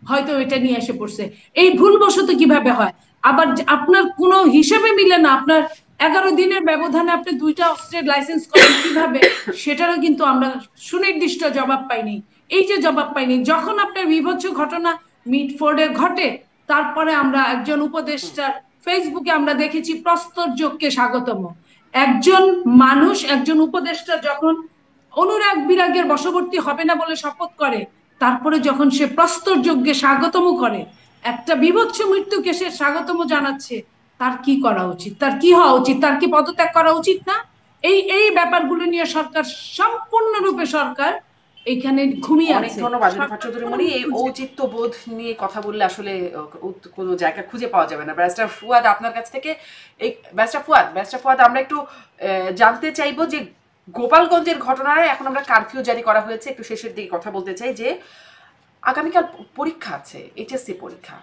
Speaker 2: হয়তো এটা নিয়ে এসে পড়ছে। এই ভুলবশত কিভাবে হয়? আবার আপনার কোনো হিসেবে মিলে না, আপনার 11 দিনের ব্যবধানে আপনি 2টা অস্ত্রের লাইসেন্স করেন কিভাবে? সেটারও কিন্তু আমরা সুনির্দিষ্ট জবাব পাইনি। এই যে জবাব পাইনি, যখন আপনার বিভৎস ঘটনা মিটফোর্ডে ঘটে, তারপরে আমরা একজন উপদেষ্টার ফেসবুকে আমরা দেখেছি প্রস্তরযোগকে স্বাগতম। একজন মানুষ, একজন উপদেষ্টা যখন অনুরাগ বিরাগের বশবর্তী হবে না বলে শপথ করে, তারপরে যখন সে প্রস্তরযোগ্যে স্বাগতম করে, একটা বিভৎস মৃত্যুকে সে স্বাগতম জানাচ্ছে, তার কি করা উচিত? তার কি হওয়া উচিত? তার কি পদত্যাগ করা উচিত না? এই ব্যাপারগুলো নিয়ে সরকার সম্পূর্ণরূপে সরকার এখানে ঘুমিয়ে আছে।
Speaker 1: অনেক ধন্যবাদ রিফাত চৌধুরী মনি। এই ঔচিত্য বোধ নিয়ে কথা বললে আসলে কোনো জায়গা খুঁজে পাওয়া যাবে না। ব্যারিস্টার ফুয়াদ, আপনার কাছ থেকে এই ব্যারিস্টার ফুয়াদ আমরা একটু জানতে চাইবো যে গোপালগঞ্জের ঘটনায় এখন আমরা কারফিউ জারি করা হয়েছে, একটু শেষের দিকে কথা বলতে চাই যে আগামীকাল পরীক্ষা আছে, এইচএসসি পরীক্ষা।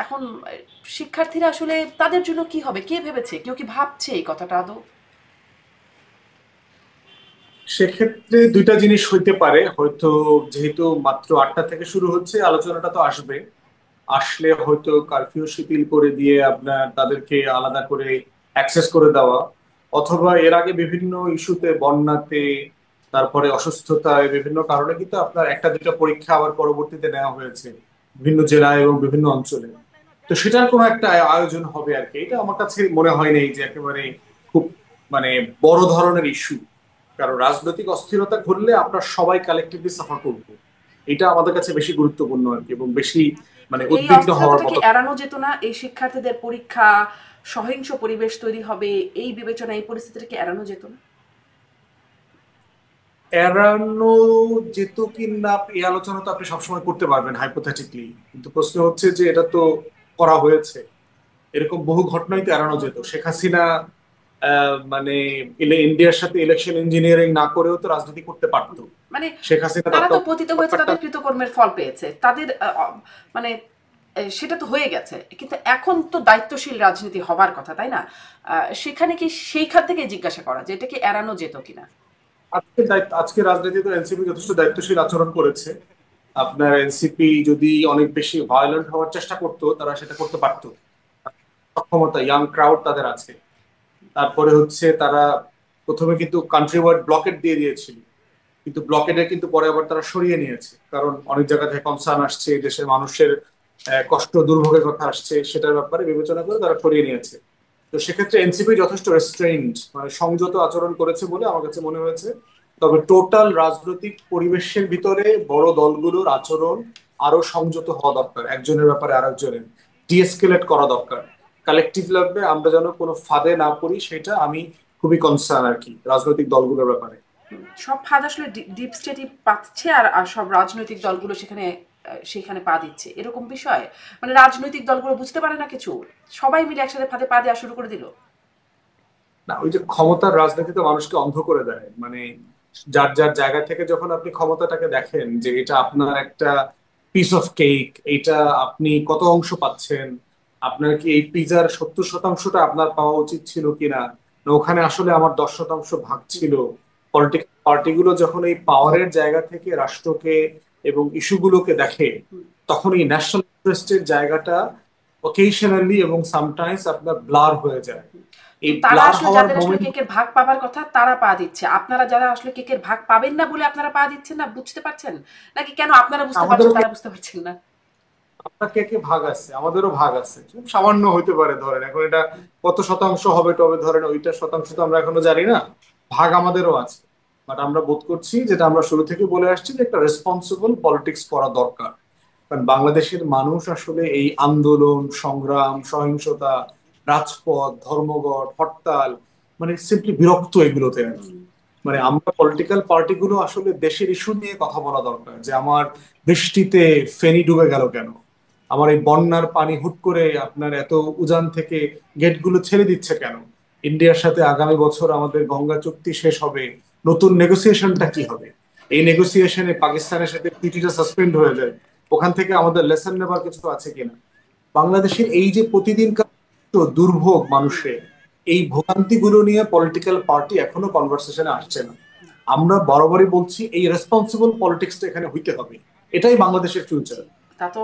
Speaker 1: এখন শিক্ষার্থীরা আসলে তাদের জন্য কি হবে, কে ভেবেছে, কেউ কি ভাবছে এই কথাটা আদৌ?
Speaker 3: সেক্ষেত্রে দুইটা জিনিস হইতে পারে। হয়তো যেহেতু মাত্র 8টা থেকে শুরু হচ্ছে, আলোচনাটা তো আসবে, আসলে হয়তো কারফিউ শিথিল করে দিয়ে আপনার তাদেরকে আলাদা করে অ্যাক্সেস করে দেওয়া, অথবা এর আগে বিভিন্ন ইস্যুতে, বন্যাতে, তারপরে অসুস্থতায়, বিভিন্ন কারণে কিন্তু আপনার একটা দুটা পরীক্ষা আবার পরবর্তীতে নেওয়া হয়েছে বিভিন্ন জেলায় এবং বিভিন্ন অঞ্চলে। তো সেটার কোনো একটা আয়োজন হবে আর কি। এটা আমার কাছে মনে হয় নাই যে একেবারে খুব মানে বড় ধরনের ইস্যু। কারণ রাজনৈতিক অস্থিরতা ঘটলে আমরা সবাই কালেক্টিভলি সাফার করবো, এটা আমাদের কাছে বেশি গুরুত্বপূর্ণ আর কি, এবং বেশি মানে
Speaker 1: এই
Speaker 3: উদ্বিগ্ন হওয়ার
Speaker 1: অস্থিরতাটা কি
Speaker 3: মতো।
Speaker 1: এড়ানো যেত না? এই শিক্ষার্থীদের পরীক্ষা, সহিংস পরিবেশ তৈরি হবে, এই বিবেচনা, এই পরিস্থিতিটা কি এড়ানো যেত না?
Speaker 3: এড়ানো যেত কি না এই আলোচনা তো আপনি সবসময় করতে পারবেন হাইপোথেটিকলি, কিন্তু প্রশ্ন হচ্ছে যে এটা তো করা হয়েছে। এরকম বহু ঘটনাই তো এড়ানো যেত। শেখ হাসিনা মানে ইন্ডিয়ার সাথে ইলেকশন ইঞ্জিনিয়ারিং না করেও তো রাজনীতি করতে পারতো।
Speaker 1: মানে
Speaker 3: শেখ হাসিনা
Speaker 1: তারা তো
Speaker 3: তার
Speaker 1: পতিত হয়েছে, তাদের কৃতকর্মের ফল পেয়েছে, তাদের মানে সেটা তো হয়ে গেছে, কিন্তু এখন তো দায়িত্বশীল রাজনীতি হবার কথা, তাই না? সেখানে কি সেইখান থেকে জিজ্ঞাসা করা যে এটা কি এড়ানো যেত কিনা?
Speaker 3: আজকে রাজনীতিতে এনসিপি যথেষ্ট দায়িত্বশীল আচরণ করেছে। আপনার এনসিপি যদি অনেক বেশি ভায়োলেন্ট হওয়ার চেষ্টা করতো, তারা সেটা করতে পারতো। সক্ষমতা, ইয়াং ক্রাউড তাদের আছে। তারপরে হচ্ছে তারা প্রথমে কিন্তু কান্ট্রি ওয়াইড ব্লকেট দিয়ে দিয়েছিল, কিন্তু ব্লকেটে কিন্তু পরে আবার তারা সরিয়ে নিয়েছে, কারণ অনেক জায়গা থেকে কনসার্ন আসছে, দেশের মানুষের কষ্ট দুর্ভোগের কথা আসছে, সেটার ব্যাপারে বিবেচনা করে তারা সরিয়ে নিয়েছে। তো সেক্ষেত্রে এনসিপি যথেষ্ট রেস্ট্রেইনড, মানে সংযত আচরণ করেছে বলে আমার কাছে মনে হয়েছে। তবে টোটাল রাজনৈতিক পরিবেশের ভিতরে বড় দলগুলোর আচরণ আরো সংযত হওয়া দরকার, একজনের ব্যাপারে আরেকজনের ডিএসকেলেট করা দরকার। কালেকটিভ লেভেলে আমরা যেন কোনো ফাঁদে না পড়ি, সেটা আমি খুবই কনসার্ন আর কি রাজনৈতিক দলগুলোর ব্যাপারে।
Speaker 1: সব ফাঁদ আসলে ডিপ স্টেটই পাচ্ছে, আর সব রাজনৈতিক দলগুলো সেখানে পা দিচ্ছে, এরকম বিষয়। মানে রাজনৈতিক দলগুলো বুঝতে পারে না কিছু, সবাই মিলে একসাথে ফাঁদে পা দেওয়া শুরু করে দিল।
Speaker 3: না, ওই যে ক্ষমতার রাজনীতিতে মানুষকে অন্ধ করে দেয়, মানে যার যার জায়গা থেকে যখন আপনি ক্ষমতাটাকে দেখেন যে এটা আপনার একটা পিস অফ কেক, এটা আপনি কত অংশ পাচ্ছেন, আপনার কি এই পিজার 70% আপনার পাওয়া উচিত ছিল কিনা, না ওখানে আসলে আমার 10% ভাগ ছিল। পলিটিক্যাল পার্টিগুলো যখন এই পাওয়ারের জায়গা থেকে রাষ্ট্রকে এবং ইস্যুগুলোকে দেখে, তখন এই ন্যাশনাল ইন্টারেস্টের জায়গাটা অকেশনালি এবং সামটাইমস আপনার ব্লার হয়ে যায়।
Speaker 1: তো
Speaker 3: এই
Speaker 1: তারা
Speaker 3: ব্লার
Speaker 1: আসলে,
Speaker 3: হওয়ার
Speaker 1: যাদের আসলে
Speaker 3: মোমেন্ট
Speaker 1: কেকের ভাগ পাবার কথা, তারা পা দিচ্ছে, আপনারা যারা আসলে কেকের ভাগ পাবেন না বলে আপনারা পা দিচ্ছেন না, বুঝতে পারছেন? নাকি কেন আপনারা বুঝতে পারছেন,
Speaker 3: আমাদেরও
Speaker 1: তারা বুঝতে পারছেন না?
Speaker 3: আপনার কে কে ভাগ আছে, আমাদেরও ভাগ আছে, খুব সামান্য হইতে পারে ধরেন, এখন এটা কত শতাংশ হবে তবে ধরেন ওইটা শতাংশ তো আমরা এখনো জানি না, ভাগ আমাদেরও আছে। বাট আমরা বোধ করছি, যেটা আমরা শুরু থেকে বলে আসছি, যে একটা রেসপন্সিবল পলিটিক্স করা দরকার। কারণ বাংলাদেশের মানুষ আসলে এই আন্দোলন সংগ্রাম সহিংসতা, রাজপথ ধর্মঘট হরতাল, মানে সিম্পলি বিরক্ত এগুলোতে আর কি। মানে আমরা পলিটিক্যাল পার্টিগুলো আসলে দেশের ইস্যু নিয়ে কথা বলা দরকার, যে আমার বৃষ্টিতে ফেনী ডুবে গেল কেন, আমার এই বন্যার পানি হুট করে আপনার এত উজান থেকে গেটগুলো ছেড়ে দিচ্ছে কেন, ইন্ডিয়ার সাথে আগামী বছর আমাদের গঙ্গা চুক্তি শেষ হবে, নতুন নেগোসিয়েশনটা কি হবে, এই নেগোসিয়েশনে পাকিস্তানের সাথে ট্রিটিটা সাসপেন্ড হয়ে যায়, ওখান থেকে আমাদের লেসন নেবার কিছু আছে কিনা। বাংলাদেশের এই যে প্রতিদিনকার দুর্ভোগ মানুষের, এই ভোগান্তিগুলো নিয়ে পলিটিক্যাল পার্টি এখনো কনভারসেশনে আসছে না। আমরা বরাবরই বলছি এই রেসপন্সিবল পলিটিক্সটা এখানে হইতে হবে, এটাই বাংলাদেশের ফিউচার।
Speaker 1: তা তো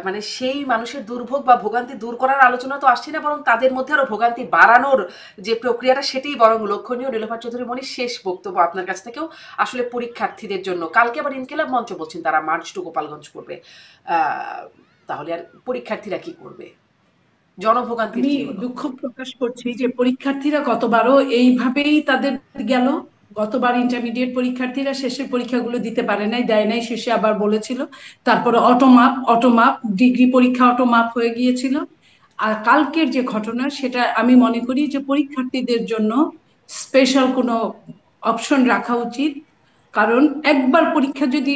Speaker 1: মানে সেই মানুষের দুর্ভোগ বা ভোগান্তি দূর করার আলোচনা তো আসছে না, বরং তাদের মধ্যে আরো ভোগান্তি বাড়ানোর যে প্রক্রিয়াটা, সেটাই বরং লক্ষণীয়। নীলোফার চৌধুরী মনির, শেষ বক্তব্য আপনার কাছ থেকেও আসলে পরীক্ষার্থীদের জন্য। কালকে আবার ইনকিলাব মঞ্চ বলছেন তারা মার্চ টু গোপালগঞ্জ করবে, তাহলে আর পরীক্ষার্থীরা কি করবে? জনভোগান্তির
Speaker 2: আমি
Speaker 1: কি হলো?
Speaker 2: দুঃখ প্রকাশ করছি যে পরীক্ষার্থীরা গতবারও এইভাবেই তাদের গেল। গতবার ইন্টারমিডিয়েট পরীক্ষার্থীরা শেষের পরীক্ষাগুলো দিতে পারে নাই, দেয় নাই, শেষে আবার বলেছিল। তারপরে অটোমাপ ডিগ্রি পরীক্ষা অটোমাপ হয়ে গিয়েছিল। আর কালকের যে ঘটনা, সেটা আমি মনে করি যে পরীক্ষার্থীদের জন্য স্পেশাল কোনো অপশন রাখা উচিত। কারণ একবার পরীক্ষা যদি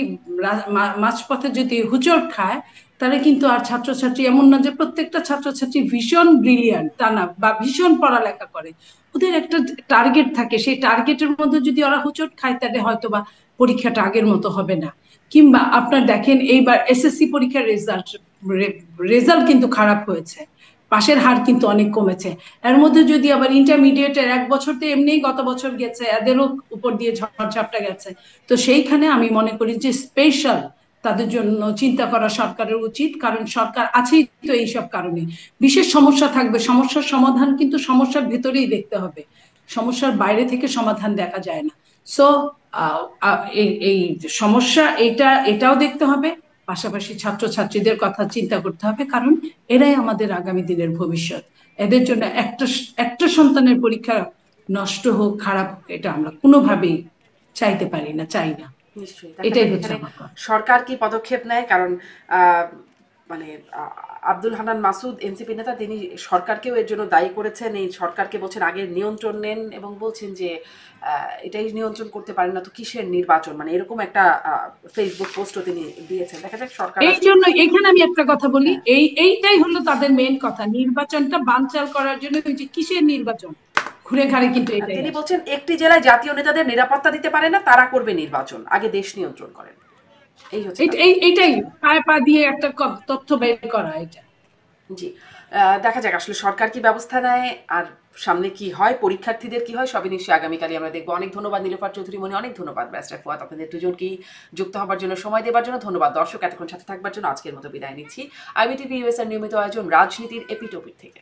Speaker 2: মাঝপথে যদি হুচট খায়, তাহলে কিন্তু আর ছাত্রছাত্রী এমন না যে প্রত্যেকটা ছাত্রছাত্রী ভীষণ ব্রিলিয়ান্ট তা না, বা ভীষণ পড়ালেখা করে। ওদের একটা টার্গেট থাকে, সেই টার্গেটের মধ্যে যদি ওরা হুচট খায়, তাহলে হয়তো বা পরীক্ষাটা আগের মতো হবে না। কিংবা আপনার দেখেন এইবার এসএসসি পরীক্ষার রেজাল্ট কিন্তু খারাপ হয়েছে, পাশের হার কিন্তু অনেক কমেছে। এর মধ্যে যদি আবার ইন্টারমিডিয়েটের 1 বছর তো এমনিই গত বছর গেছে, এদেরও উপর দিয়ে ঝড়ঝাপটা গেছে। তো সেইখানে আমি মনে করি যে স্পেশাল তাদের জন্য চিন্তা করা সরকারের উচিত, কারণ সরকার আছেই তো এইসব কারণে। বিশেষ সমস্যা থাকবে, সমস্যার সমাধান কিন্তু সমস্যার ভেতরেই দেখতে হবে, সমস্যার বাইরে থেকে সমাধান দেখা যায় না। সো এই সমস্যা এটাও দেখতে হবে, পাশাপাশি ছাত্রছাত্রীদের কথা চিন্তা করতে হবে, কারণ এরাই আমাদের আগামী দিনের ভবিষ্যৎ। এদের জন্য একটা একটা সন্তানের পরীক্ষা নষ্ট হোক, খারাপ হোক, এটা আমরা কোনোভাবেই চাইতে পারি না, চাই না।
Speaker 1: নিশ্চয়ই।
Speaker 2: এটাই হচ্ছে আমার কথা।
Speaker 1: সরকার কি পদক্ষেপ নেয়? কারণ মানে আব্দুল হান্নান মাসুদ এনসিপি নেতা, তিনি সরকারকেও এর জন্য দায়ী করেছেন। এই সরকারকে বলছেন আগে নিয়ন্ত্রণ নেন, এবং বলছেন যে এটাই নিয়ন্ত্রণ করতে পারেন না তো কিসের নির্বাচন, মানে এরকম একটা ফেসবুক পোস্টও তিনি দিয়েছেন। দেখা যাক সরকার।
Speaker 2: এই জন্য এখানে আমি একটা কথা বলি, এইটাই হলো তাদের মেন কথা, নির্বাচনটা বানচাল করার জন্য। যে কিসের নির্বাচন, ঘুরে ঘাড়ে কিন্তু এটাই।
Speaker 1: তিনি বলছেন একটি জেলায় জাতীয় নেতাদের নিরাপত্তা দিতে পারে না, তারা করবে নির্বাচন, আগে দেশ নিয়ন্ত্রণ করেন।
Speaker 2: এইটাই পায়ে পা দিয়ে একটা তথ্য বের করা এটা।
Speaker 1: জি, দেখা যাক আসলে সরকার কি ব্যবস্থা নেয়, আর সামনে কি হয়, পরীক্ষার্থীদের কি হয়, সবই নিশ্চয়ই আগামীকালই আমরা দেখবো। অনেক ধন্যবাদ নীলোফার চৌধুরী মনি, অনেক ধন্যবাদ ব্যারিস্টার ফুয়াদ, আপনাদের দুজনকেই যুক্ত হবার জন্য, সময় দেওয়ার জন্য ধন্যবাদ। দর্শক এতক্ষণ সাথে থাকবার জন্য আজকের মতো বিদায় নিচ্ছি। IBTV US এর নিয়মিত আয়োজন রাজনীতির এপিটোপিট থেকে।